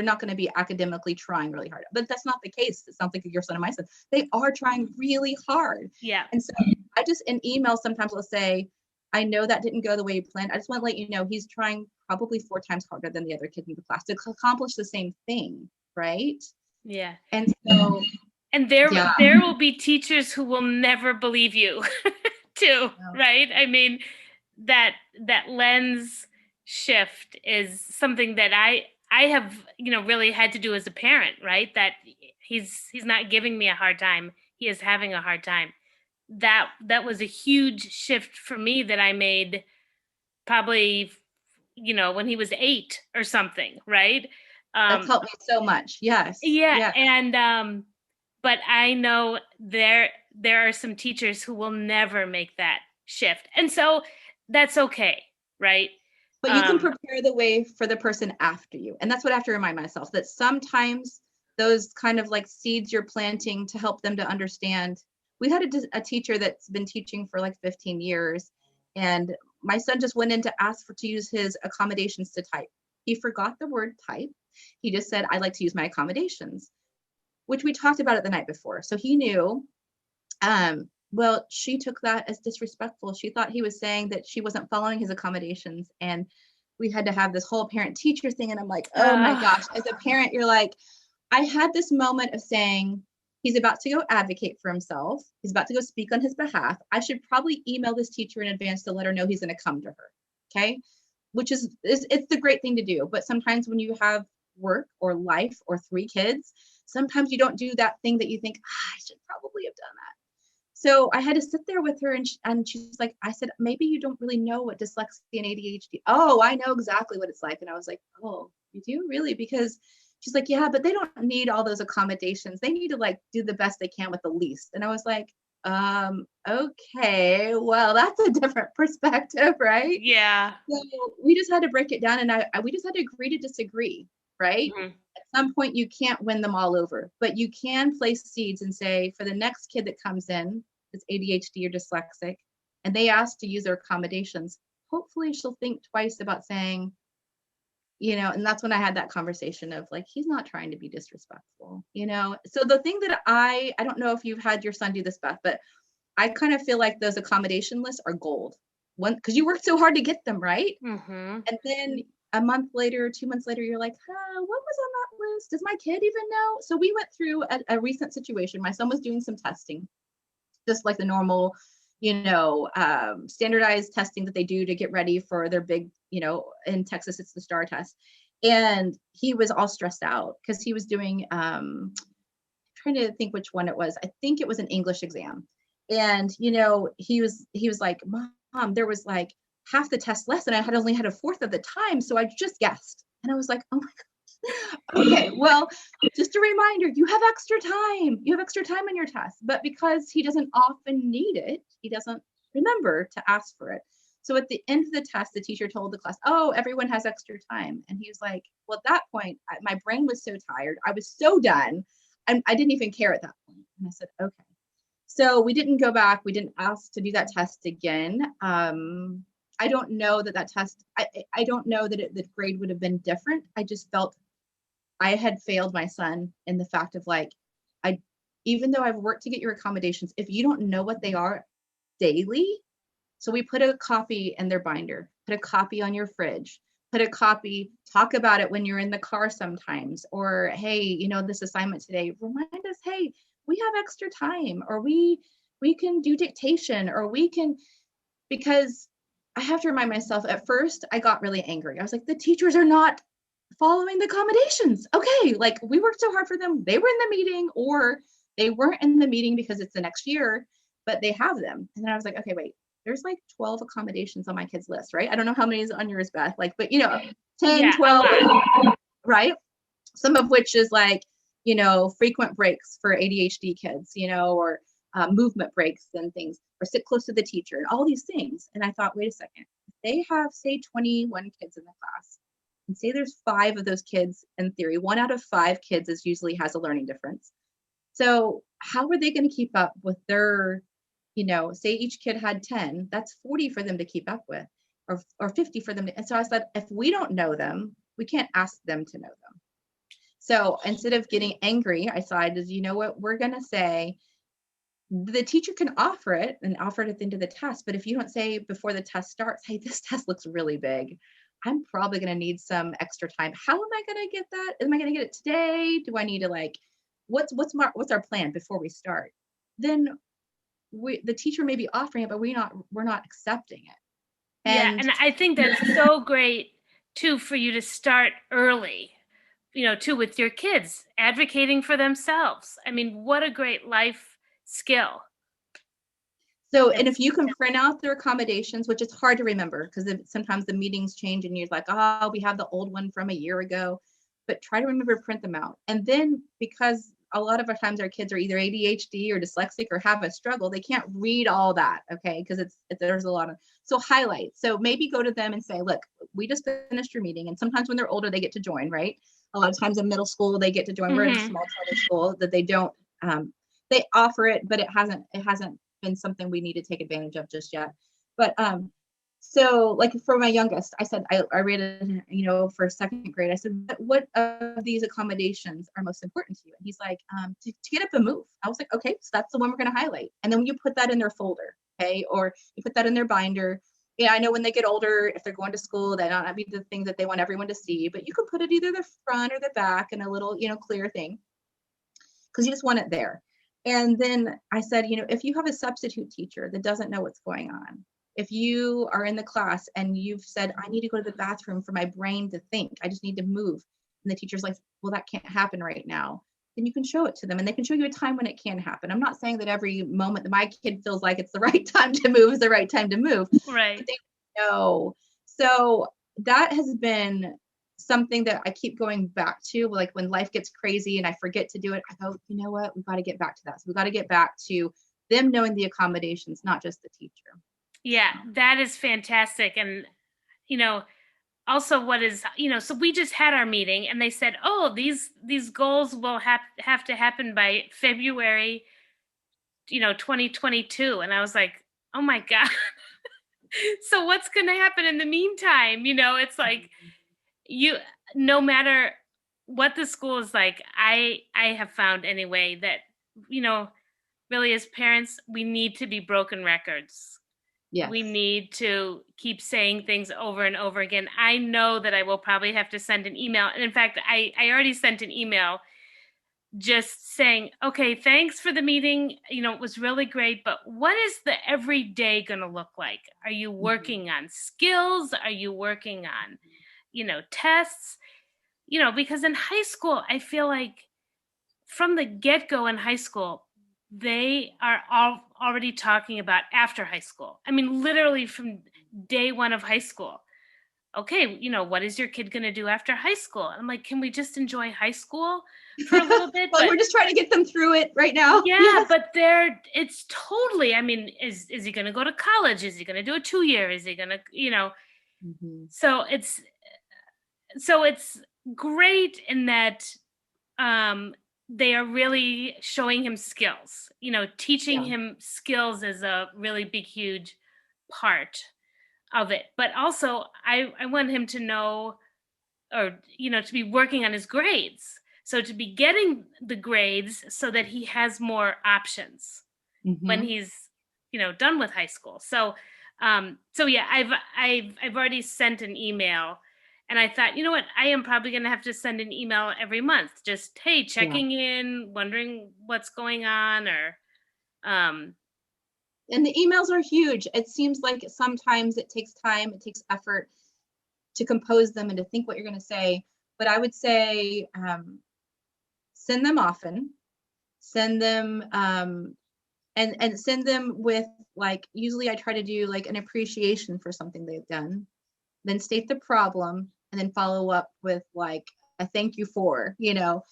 not going to be academically trying really hard. But that's not the case. It sounds like your son and my son. They are trying really hard. Yeah. And so I just, in email, sometimes will say, I know that didn't go the way you planned. I just want to let you know he's trying probably 4 times harder than the other kids in the class to accomplish the same thing. Right. Yeah. And so. And there will be teachers who will never believe you too. No. Right. I mean, that lens shift is something that I have, really had to do as a parent, right? That he's not giving me a hard time. He is having a hard time. That was a huge shift for me that I made probably, when he was 8 or something, right? That's helped me so much. Yes. Yeah. And, but I know there are some teachers who will never make that shift. And so that's okay, right? But you can prepare the way for the person after you. And that's what I have to remind myself, that sometimes those kind of like seeds you're planting to help them to understand. We had a teacher that's been teaching for like 15 years, and my son just went in to ask to use his accommodations to type. He forgot the word type. He just said, "I'd like to use my accommodations," which we talked about it the night before. So he knew. Well, she took that as disrespectful. She thought he was saying that she wasn't following his accommodations, and we had to have this whole parent teacher thing. And I'm like, oh my gosh, as a parent, you're like, I had this moment of saying, he's about to go advocate for himself. He's about to go speak on his behalf. I should probably email this teacher in advance to let her know he's going to come to her. Okay. Which is it's the great thing to do. But sometimes when you have work or life or 3 kids, sometimes you don't do that thing that you think, I should probably have done that. So I had to sit there with her, and she's like, I said, maybe you don't really know what dyslexia and ADHD. Oh, I know exactly what it's like. And I was like, oh, you do really? Because she's like, yeah, but they don't need all those accommodations. They need to like do the best they can with the least. And I was like, okay, well, that's a different perspective, right? Yeah. So we just had to break it down, and we just had to agree to disagree, right? Mm-hmm. At some point, you can't win them all over, but you can place seeds and say, for the next kid that comes in, that's ADHD or dyslexic, and they ask to use their accommodations, hopefully she'll think twice about saying, and that's when I had that conversation of like, he's not trying to be disrespectful, So the thing that I don't know if you've had your son do this, Beth, but I kind of feel like those accommodation lists are gold. One, because you worked so hard to get them, right? Mm-hmm. And then a month later, 2 months later, you're like, what was on that list? Does my kid even know? So we went through a recent situation. My son was doing some testing, just like the normal, standardized testing that they do to get ready for their big, in Texas, it's the STAR test. And he was all stressed out because he was doing, trying to think which one it was. I think it was an English exam. And, he was like, Mom, there was like half the test less and I had only had a fourth of the time. So I just guessed. And I was like, oh my God. Okay, well, just a reminder, you have extra time. You have extra time on your test. But because he doesn't often need it, he doesn't remember to ask for it. So at the end of the test, the teacher told the class, oh, everyone has extra time. And he was like, well, at that point, my brain was so tired. I was so done. I didn't even care at that point. And I said, okay. So we didn't go back. We didn't ask to do that test again. I don't know that test, I don't know that the grade would have been different. I just felt I had failed my son in the fact of like, even though I've worked to get your accommodations, if you don't know what they are daily, so we put a copy in their binder, put a copy on your fridge, put a copy, talk about it when you're in the car sometimes, or, hey, this assignment today, remind us, hey, we have extra time, or we can do dictation, or we can, because I have to remind myself, at first I got really angry. I was like, the teachers are not following the accommodations. Okay, like we worked so hard for them. They were in the meeting, or they weren't in the meeting because it's the next year, but they have them. And then I was like, okay, wait, there's like 12 accommodations on my kid's list, right? I don't know how many is on yours, Beth, like, but 10, 12, right? Some of which is like, frequent breaks for ADHD kids, or movement breaks and things, or sit close to the teacher and all these things. And I thought, wait a second, if they have, say, 21 kids in the class, and say there's 5 of those kids, in theory, 1 out of 5 kids usually has a learning difference. So how are they going to keep up with their, say each kid had 10, that's 40 for them to keep up with, or 50 for them. And so I said, if we don't know them, we can't ask them to know them. So instead of getting angry, I decided, you know what, we're going to say, the teacher can offer it and offer it at the end of the test. But if you don't say before the test starts, hey, this test looks really big, I'm probably going to need some extra time. How am I going to get that? Am I going to get it today? Do I need to what's our plan before we start? Then the teacher may be offering it, but we're not accepting it. And I think that's so great too, for you to start early, too, with your kids advocating for themselves. I mean, what a great life skill. So, and if you can print out their accommodations, which is hard to remember because sometimes the meetings change and you're like, oh, we have the old one from a year ago, but try to remember to print them out. And then because a lot of our times our kids are either ADHD or dyslexic or have a struggle, they can't read all that, okay? Because there's a lot of, so highlight. So maybe go to them and say, look, we just finished your meeting. And sometimes when they're older, they get to join, right? A lot of times in middle school, they get to join. We're in a Mm-hmm. small charter school that they don't, they offer it, but it hasn't been something we need to take advantage of just yet. But so like for my youngest, I said, I read it, you know, for second grade. I said, what of these accommodations are most important to you? And he's like, to get up and move. I was like, okay, so that's the one we're going to highlight. And then you put that in their folder, okay, or you put that in their binder. Yeah, I know when they get older, if they're going to school, that might not be the thing that they want everyone to see, but you can put it either the front or the back in a little, you know, clear thing, because you just want it there. And then I said, you know, if you have a substitute teacher that doesn't know what's going on, if you are in the class and you've said, I need to go to the bathroom for my brain to think, I just need to move. And the teacher's like, well, that can't happen right now. Then you can show it to them and they can show you a time when it can happen. I'm not saying that every moment that my kid feels like it's the right time to move is the right time to move, Right. but they know. So that has been something that I keep going back to, like when life gets crazy and I forget to do it, I go, you know what, we've got to get back to that. So we've got to get back to them knowing the accommodations, not just the teacher. Yeah, that is fantastic. And, you know, also what is, you know, so we just had our meeting and they said, oh, these goals will have to happen by February, you know, 2022. And I was like, oh my God. So what's going to happen in the meantime? You know, it's like you, no matter what the school is like, I have found anyway that, you know, really as parents, we need to be broken records. Yes. We need to keep saying things over and over again. I know that I will probably have to send an email. And in fact, I already sent an email just saying, okay, thanks for the meeting. You know, it was really great, but what is the everyday going to look like? Are you working on skills? Are you working on, you know, tests? You know, because in high school, I feel like from the get-go in high school, they are all already talking about after high school. I mean, literally from day one of high school. Okay, you know, what is your kid going to do after high school? I'm like, can we just enjoy high school for a little bit? Well, we're just trying to get them through it right now. Yeah, Yes. but it's totally, I mean, is he going to go to college? Is he going to do a 2-year? Is he going to, you know, so it's great in that they are really showing him skills. You know, teaching him skills is a really big, huge part of it. But also, I want him to know, or, you know, to be working on his grades. So to be getting the grades so that he has more options when he's, you know, done with high school. So, so yeah, I've already sent an email. And I thought, you know what, I am probably going to have to send an email every month. Just, hey, checking in, wondering what's going on, or. And the emails are huge. It seems like sometimes it takes time, it takes effort to compose them and to think what you're going to say. But I would say send them often, send them and send them with, like, usually I try to do like an appreciation for something they've done, then state the problem, and then follow up with like a thank you for, you know,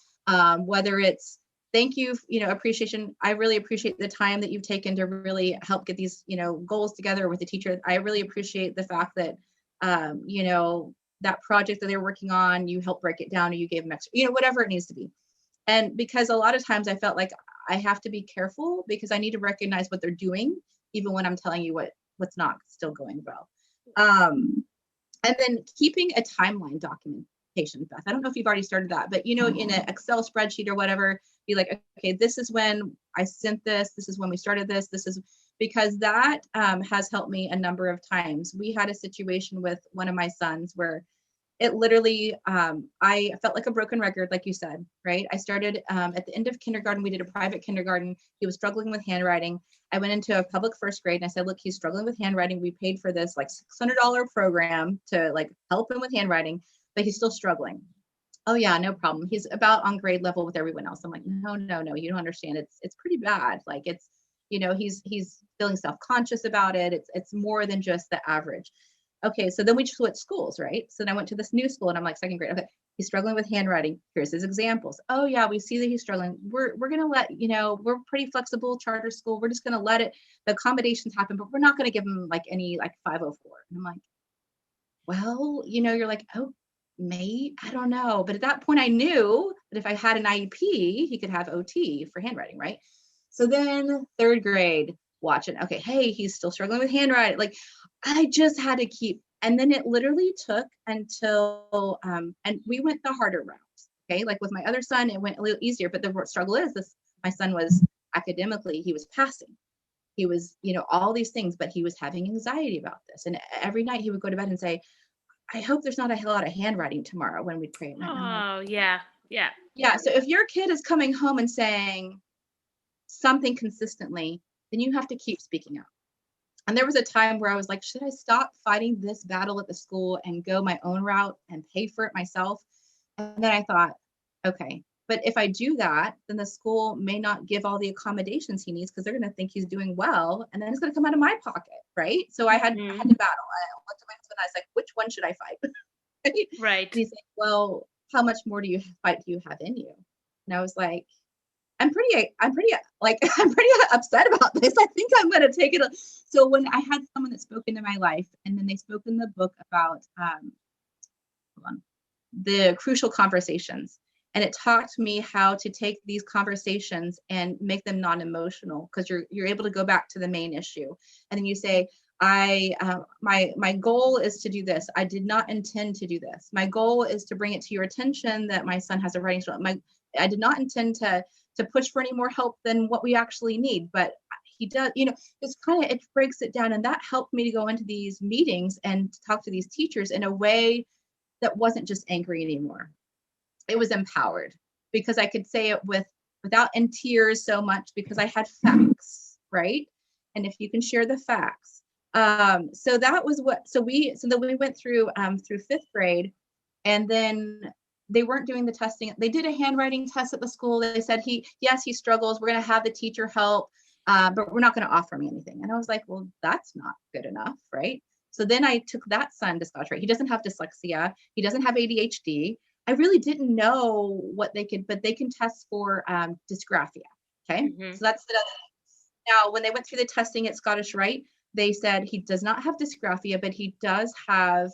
whether it's thank you, you know, appreciation. I really appreciate the time that you've taken to really help get these, you know, goals together with the teacher. I really appreciate the fact that, you know, that project that they're working on, you helped break it down, or you gave them extra, you know, whatever it needs to be. And because a lot of times I felt like I have to be careful because I need to recognize what they're doing, even when I'm telling you what's not still going well. And then keeping a timeline documentation, Beth. I don't know if you've already started that, but, you know, in an Excel spreadsheet or whatever, be like, okay, this is when I sent this. This is when we started this. This is because that has helped me a number of times. We had a situation with one of my sons where it literally, I felt like a broken record, like you said, right? I started at the end of kindergarten. We did a private kindergarten. He was struggling with handwriting. I went into a public first grade and I said, look, he's struggling with handwriting. We paid for this like $600 program to like help him with handwriting, but he's still struggling. Oh yeah, no problem. He's about on grade level with everyone else. I'm like, no, you don't understand. It's pretty bad. Like it's, you know, he's feeling self-conscious about it. It's more than just the average. Okay, so then we switched schools, right? So then I went to this new school and I'm like, second grade. Okay, he's struggling with handwriting. Here's his examples. Oh yeah, we see that he's struggling. We're gonna let, you know, we're pretty flexible charter school. We're just gonna let it, the accommodations happen, but we're not gonna give him like any like 504. And I'm like, well, you know, you're like, oh, I don't know. But at that point I knew that if I had an IEP, he could have OT for handwriting, right? So then 3rd grade, watching, okay, hey, he's still struggling with handwriting. Like I just had to keep, and then it literally took until, and we went the harder route. Okay. Like with my other son, it went a little easier, but the struggle is this, my son was academically, he was passing. He was, all these things, but he was having anxiety about this. And every night he would go to bed and say, I hope there's not a lot of handwriting tomorrow when we pray at night. Oh, yeah. Yeah. Yeah. So if your kid is coming home and saying something consistently, then you have to keep speaking out. And there was a time where I was like, should I stop fighting this battle at the school and go my own route and pay for it myself? And then I thought, okay, but if I do that, then the school may not give all the accommodations he needs because they're going to think he's doing well. And then it's going to come out of my pocket. Right. So I had to battle. I looked at my husband and I was like, which one should I fight? Right. And he's like, well, how much more do you have in you? And I was like, I'm pretty upset about this. I think I'm going to take it. So when I had someone that spoke into my life, and then they spoke in the book about the crucial conversations, and it taught me how to take these conversations and make them non-emotional, because you're able to go back to the main issue, and then you say, my goal is to do this. I did not intend to do this. My goal is to bring it to your attention that my son has a writing struggle. I did not intend to push for any more help than what we actually need, but he does, it's kind of, it breaks it down. And that helped me to go into these meetings and talk to these teachers in a way that wasn't just angry anymore. It was empowered, because I could say it without in tears so much, because I had facts, right? And if you can share the facts. So that was so then we went through 5th grade, and then they weren't doing the testing. They did a handwriting test at the school. They said he struggles. We're going to have the teacher help, but we're not going to offer him anything. And I was like, well, that's not good enough, right? So then I took that son to Scotch-Rite. He doesn't have dyslexia. He doesn't have ADHD. I really didn't know what they could, but they can test for dysgraphia. Okay, So that's the now when they went through the testing at Scottish-Rite, they said he does not have dysgraphia, but he does have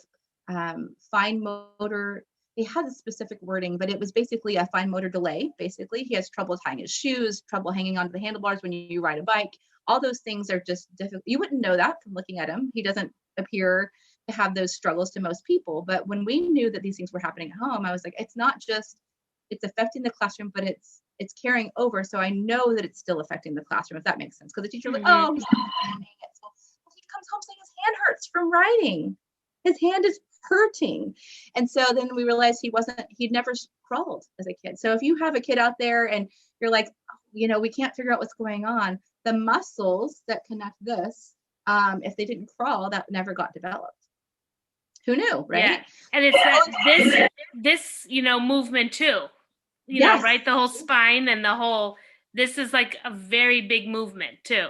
fine motor. They had a specific wording, but it was basically a fine motor delay. Basically, he has trouble tying his shoes, trouble hanging onto the handlebars when you ride a bike. All those things are just difficult. You wouldn't know that from looking at him. He doesn't appear to have those struggles to most people. But when we knew that these things were happening at home, I was like, it's not just, it's affecting the classroom, but it's carrying over. So I know that it's still affecting the classroom, if that makes sense. Because the teacher was like, oh, he's not understanding it. So he comes home saying his hand hurts from writing. His hand is hurting. And so then we realized he'd never crawled as a kid. So if you have a kid out there and you're like, we can't figure out what's going on, the muscles that connect this, if they didn't crawl, that never got developed. Who knew, right? Yeah. And it's that this movement too, yes. Right? The whole spine and this is like a very big movement too.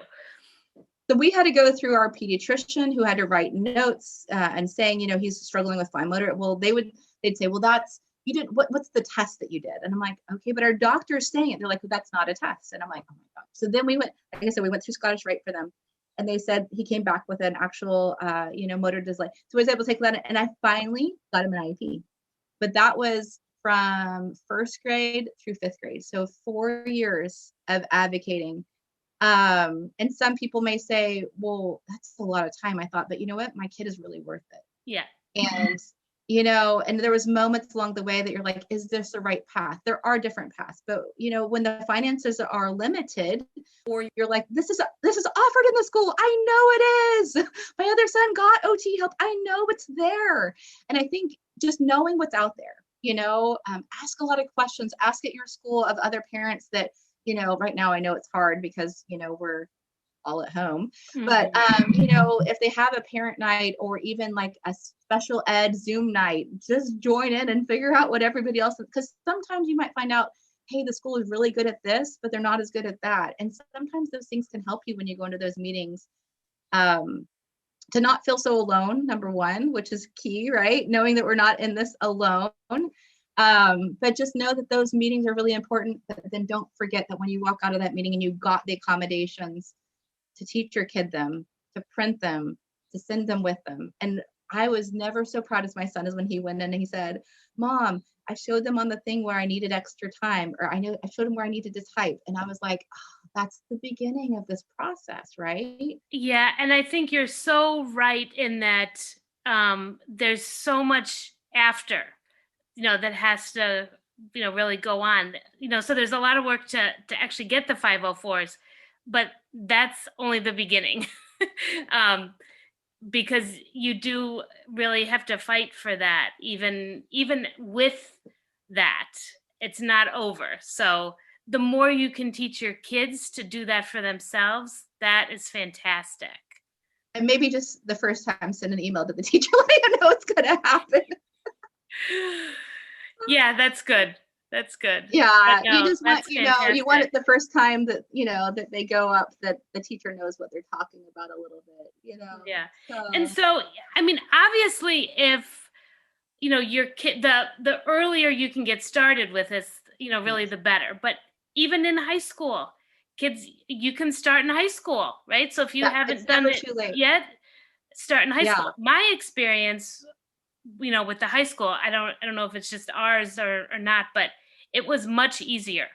So we had to go through our pediatrician, who had to write notes and saying, he's struggling with fine motor. Well, they'd say, well, you didn't, what's the test that you did? And I'm like, okay, but our doctor's saying it. They're like, well, that's not a test. And I'm like, oh my God. So then we went through Scottish-Rite for them. And they said he came back with an actual, motor delay. So I was able to take that, and I finally got him an IEP. But that was from 1st grade through 5th grade. So 4 years of advocating. And some people may say, well, that's a lot of time. I thought, but you know what? My kid is really worth it. Yeah. And, and there was moments along the way that you're like, is this the right path? There are different paths, but when the finances are limited, or you're like, this is offered in the school. I know it is. My other son got OT help. I know it's there. And I think just knowing what's out there, ask a lot of questions, ask at your school of other parents that, right now I know it's hard because, we're all at home, but, if they have a parent night or even like a special ed Zoom night, just join in and figure out what everybody else, because sometimes you might find out, hey, the school is really good at this, but they're not as good at that. And sometimes those things can help you when you go into those meetings, to not feel so alone, number one, which is key, right? Knowing that we're not in this alone. But just know that those meetings are really important, but then don't forget that when you walk out of that meeting and you got the accommodations, to teach your kid them, to print them, to send them with them. And I was never so proud as my son as when he went in and he said, Mom, I showed them on the thing where I needed extra time, or I showed them where I needed to type. And I was like, oh, that's the beginning of this process, right? Yeah, and I think you're so right in that there's so much after, that has to, really go on. So there's a lot of work to actually get the 504s, but that's only the beginning. um, because you do really have to fight for that, even with that, it's not over. So the more you can teach your kids to do that for themselves, that is fantastic. And maybe just the first time send an email to the teacher, let you know what's going to happen. Yeah, that's good. That's good. Yeah, But you no, just want, that's you want fantastic. it the first time that, that they go up, that the teacher knows what they're talking about a little bit. Yeah. And So, so, I mean, obviously, if your kid, the earlier you can get started with this, really yes, the better. But even in high school, kids, you can start in high school, right? So if you yeah, it's haven't done never it too late. yet, start in high Yeah. school. My experience, with the high school, I don't know if it's just ours or not, but it was much easier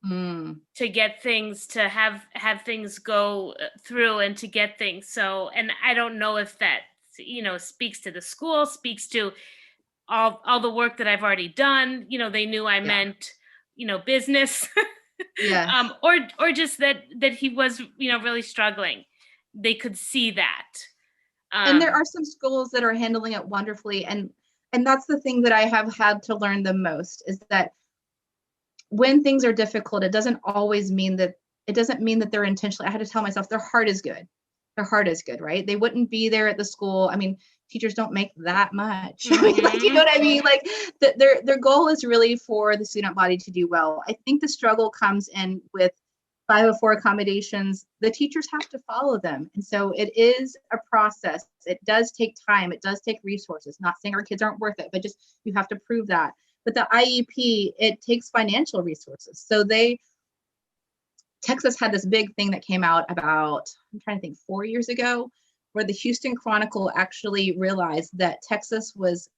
Mm. to get things, to have things go through, and to get things. So, and I don't know if that speaks to the school, speaks to all the work that I've already done. They knew I Yeah. meant business. Yes. Or just that he was really struggling. They could see that. And there um are some schools that are handling it wonderfully. And that's the thing that I have had to learn the most, is that when things are difficult, it doesn't mean that they're intentionally. I had to tell myself their heart is good. Their heart is good, right? They wouldn't be there at the school. I mean, teachers don't make that much. I mean, like, you know mhm. what I mean? Like, their goal is really for the student body to do well. I think the struggle comes in with 504 accommodations. The teachers have to follow them. And so it is a process. It does take time. It does take resources. Not saying our kids aren't worth it, but just you have to prove that. But the IEP, it takes financial resources. So Texas had this big thing that came out about, I'm trying to think, 4 years ago, where the Houston Chronicle actually realized that Texas was,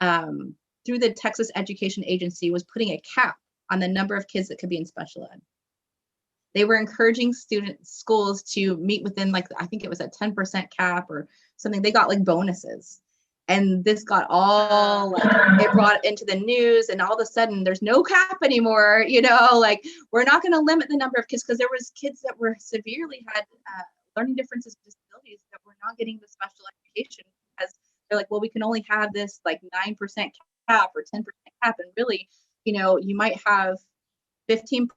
through the Texas Education Agency, was putting a cap on the number of kids that could be in special ed. They were encouraging schools to meet within, like, I think it was a 10% cap or something. They got like bonuses. And this got all like, it brought into the news, and all of a sudden there's no cap anymore. Like, we're not going to limit the number of kids, because there was kids that were severely had learning differences, disabilities, that were not getting the special education, because they're like, well, we can only have this like 9% cap or 10% cap. And really, you might have 15%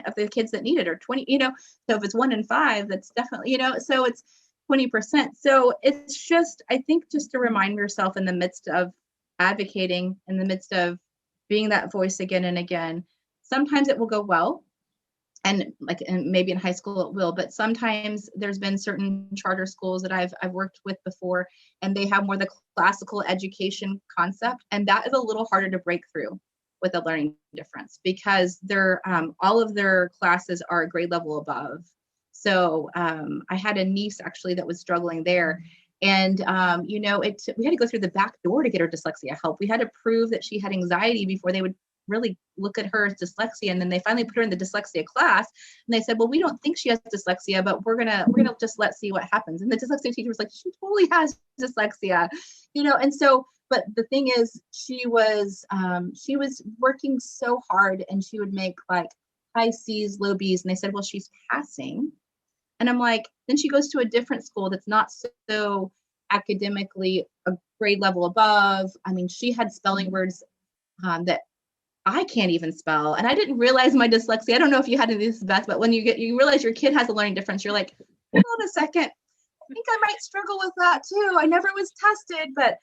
of the kids that need it, or 20, so if it's 1 in 5, that's definitely, so it's 20%. So it's just, I think, just to remind yourself, in the midst of advocating, in the midst of being that voice again and again, sometimes it will go well. And maybe in high school it will, but sometimes there's been certain charter schools that I've worked with before, and they have more the classical education concept, and that is a little harder to break through with a learning difference, because they're all of their classes are a grade level above. So I had a niece actually that was struggling there, and we had to go through the back door to get her dyslexia help. We had to prove that she had anxiety before they would really look at her dyslexia. And then they finally put her in the dyslexia class, and they said, well, we don't think she has dyslexia, but we're gonna just let's see what happens. And the dyslexia teacher was like, she totally has dyslexia, and so, but the thing is, she was working so hard, and she would make like high C's, low B's, and they said, well, she's passing. And I'm like, then she goes to a different school that's not so academically a grade level above. I mean, she had spelling words that I can't even spell. And I didn't realize my dyslexia. I don't know if you had any of this, Beth, but when you realize your kid has a learning difference, you're like, hold on a second. I think I might struggle with that too. I never was tested, but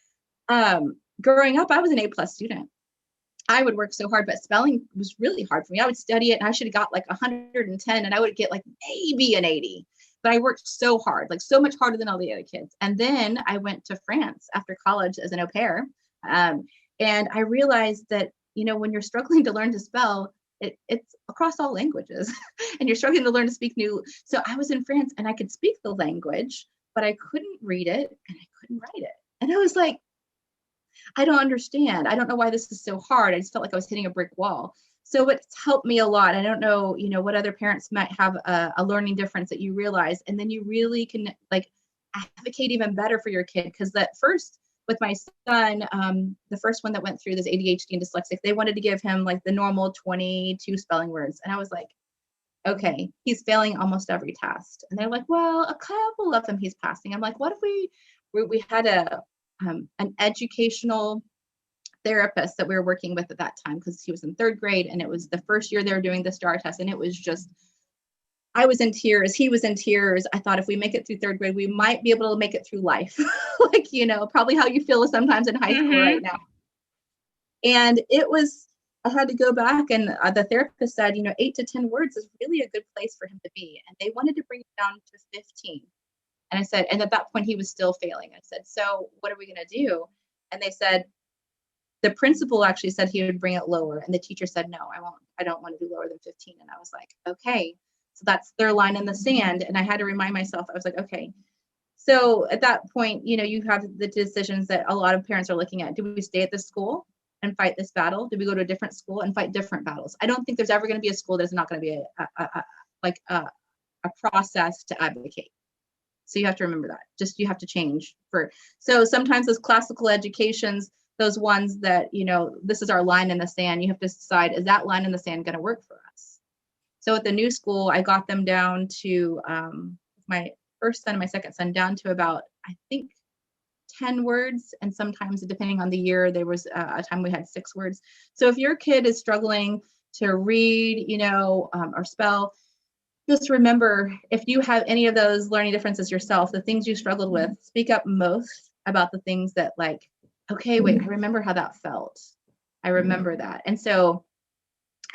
growing up, I was an A+ student. I would work so hard, but spelling was really hard for me. I would study it, and I should have got like 110, and I would get like maybe an 80. But I worked so hard, like so much harder than all the other kids. And then I went to France after college as an au pair. And I realized that, when you're struggling to learn to spell, it's across all languages, and you're struggling to learn to speak new. So I was in France, and I could speak the language, but I couldn't read it and I couldn't write it. And I was like, I don't understand. I don't know why this is so hard. I just felt like I was hitting a brick wall. So it's helped me a lot. I don't know, what other parents might have a learning difference that you realize, and then you really can like advocate even better for your kid. Because that first with my son, the first one that went through this ADHD and dyslexic, they wanted to give him like the normal 22 spelling words. And I was like, okay, he's failing almost every test. And they're like, well, a couple of them he's passing. I'm like, what if we had an educational therapist that we were working with at that time, because he was in third grade and it was the first year they were doing the STAR test, and it was just, I was in tears, he was in tears. I thought if we make it through third grade, we might be able to make it through life. Like, probably how you feel sometimes in high school right now. And it was, I had to go back, and the therapist said, 8 to 10 words is really a good place for him to be. And they wanted to bring it down to 15. And I said, and at that point he was still failing. I said, so what are we going to do? And they said, the principal actually said he would bring it lower. And the teacher said, no, I don't want to do lower than 15. And I was like, okay, so that's their line in the sand. And I had to remind myself, I was like, okay. So at that point, you have the decisions that a lot of parents are looking at. Do we stay at this school and fight this battle? Do we go to a different school and fight different battles? I don't think there's ever going to be a school that's not going to be a process to advocate. So you have to remember that. Just you have to change so sometimes those classical educations, those ones that, this is our line in the sand, you have to decide, is that line in the sand going to work for us? So at the new school, I got them down to my first son and my second son down to about, I think, 10 words. And sometimes depending on the year, there was a time we had 6 words. So if your kid is struggling to read, or spell, just remember, if you have any of those learning differences yourself, the things you struggled with, speak up most about the things that like, okay, wait, I remember how that felt. I remember that. And so,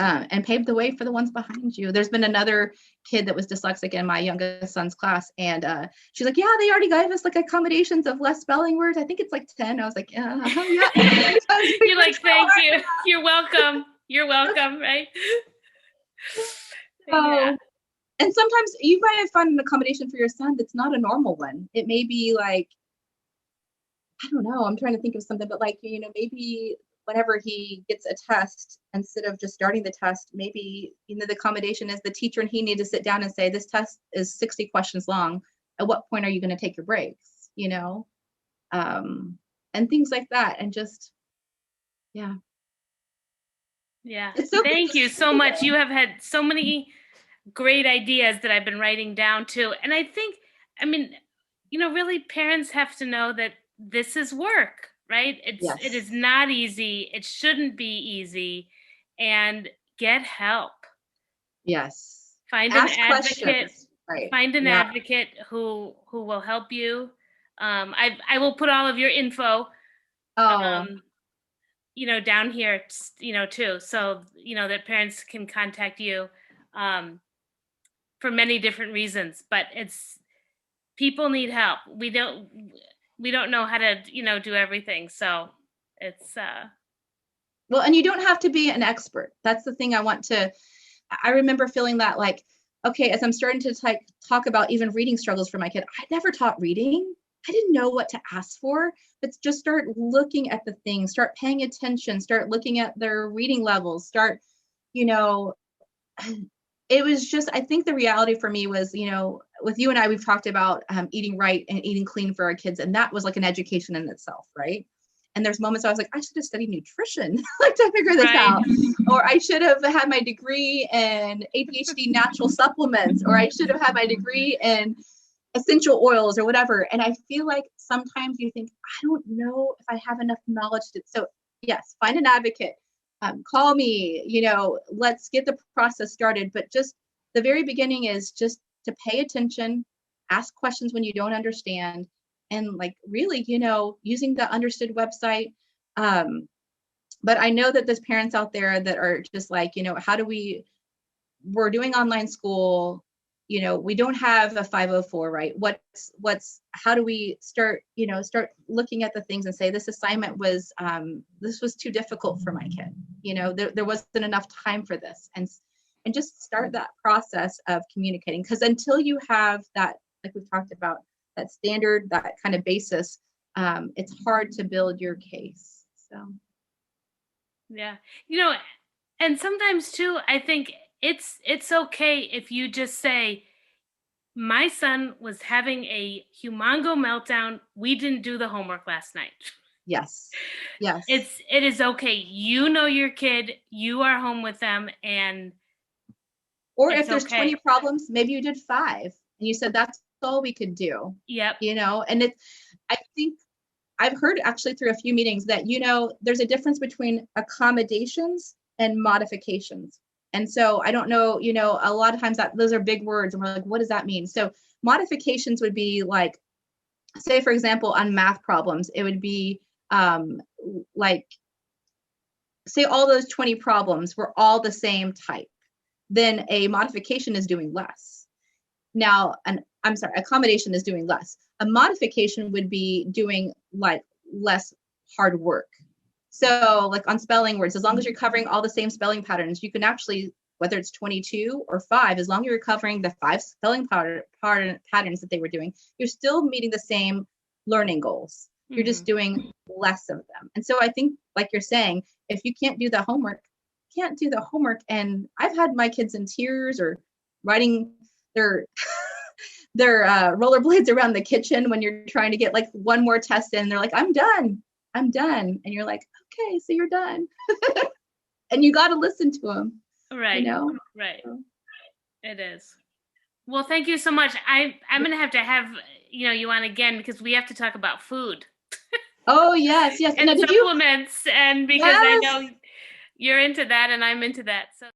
and pave the way for the ones behind you. There's been another kid that was dyslexic in my youngest son's class. And she's like, yeah, they already gave us like accommodations of less spelling words. I think it's like 10. I was like, yeah. You're like, thank you. You're welcome. You're welcome, right? Yeah. And sometimes you might have found an accommodation for your son that's not a normal one. It may be like, I don't know, I'm trying to think of something, but like, maybe whenever he gets a test, instead of just starting the test, maybe, the accommodation is the teacher and he need to sit down and say, this test is 60 questions long. At what point are you going to take your breaks? And things like that. And just, yeah. Yeah. Thank you so much. You have had so many great ideas that I've been writing down too. And I think, really parents have to know that this is work, right? It is not easy. It shouldn't be easy. And get help. Yes. Find an advocate. Right. Find an advocate who will help you. I will put all of your info down here, too. So, that parents can contact you for many different reasons, but people need help. We don't know how to, do everything. So it's, well, and you don't have to be an expert. That's the thing I remember feeling that like, okay, as I'm starting to talk about even reading struggles for my kid, I never taught reading. I didn't know what to ask for, but just start looking at the things, start paying attention, start looking at their reading levels, start, it was just, I think the reality for me was, with you and I, we've talked about eating right and eating clean for our kids. And that was like an education in itself, right? And there's moments I was like, I should have studied nutrition like to figure this out. Or I should have had my degree in ADHD natural supplements, or I should have had my degree in essential oils or whatever. And I feel like sometimes you think, I don't know if I have enough knowledge to, so yes, find an advocate, call me, let's get the process started. But just the very beginning is just to pay attention, ask questions when you don't understand, and like really, using the Understood website. But I know that there's parents out there that are just like, how do we're doing online school, we don't have a 504, right? How do we start looking at the things and say, this assignment was, this was too difficult for my kid. There wasn't enough time for this. And just start that process of communicating. Because until you have that, like we've talked about, that standard, that kind of basis, it's hard to build your case. So Yeah. You know, and sometimes too, I think it's okay if you just say, my son was having a humongo meltdown. We didn't do the homework last night. yes, yes. It is okay. You know your kid, you are home with them, and Or if it's there's 20 okay. problems, maybe you did 5 and you said that's all we could do. Yep. And I think I've heard actually through a few meetings that, there's a difference between accommodations and modifications. And so I don't know, a lot of times that those are big words and we're like, what does that mean? So modifications would be like, say, for example, on math problems, it would be like, say all those 20 problems were all the same type. Then a modification is doing less. Now, I'm sorry, accommodation is doing less. A modification would be doing like less hard work. So like on spelling words, as long as you're covering all the same spelling patterns, you can actually, whether it's 22 or 5, as long as you're covering the 5 spelling patterns that they were doing, you're still meeting the same learning goals. You're just doing less of them. And so I think, like you're saying, if you can't do the homework, can't do the homework. And I've had my kids in tears or riding their rollerblades around the kitchen when you're trying to get like one more test in. They're like, I'm done. And you're like, okay, so you're done. And you got to listen to them. Right. Right. It is. Well, thank you so much. I'm going to have you on again because we have to talk about food. Oh, yes. And now, supplements, and because I know Yes. you're into that and I'm into that. So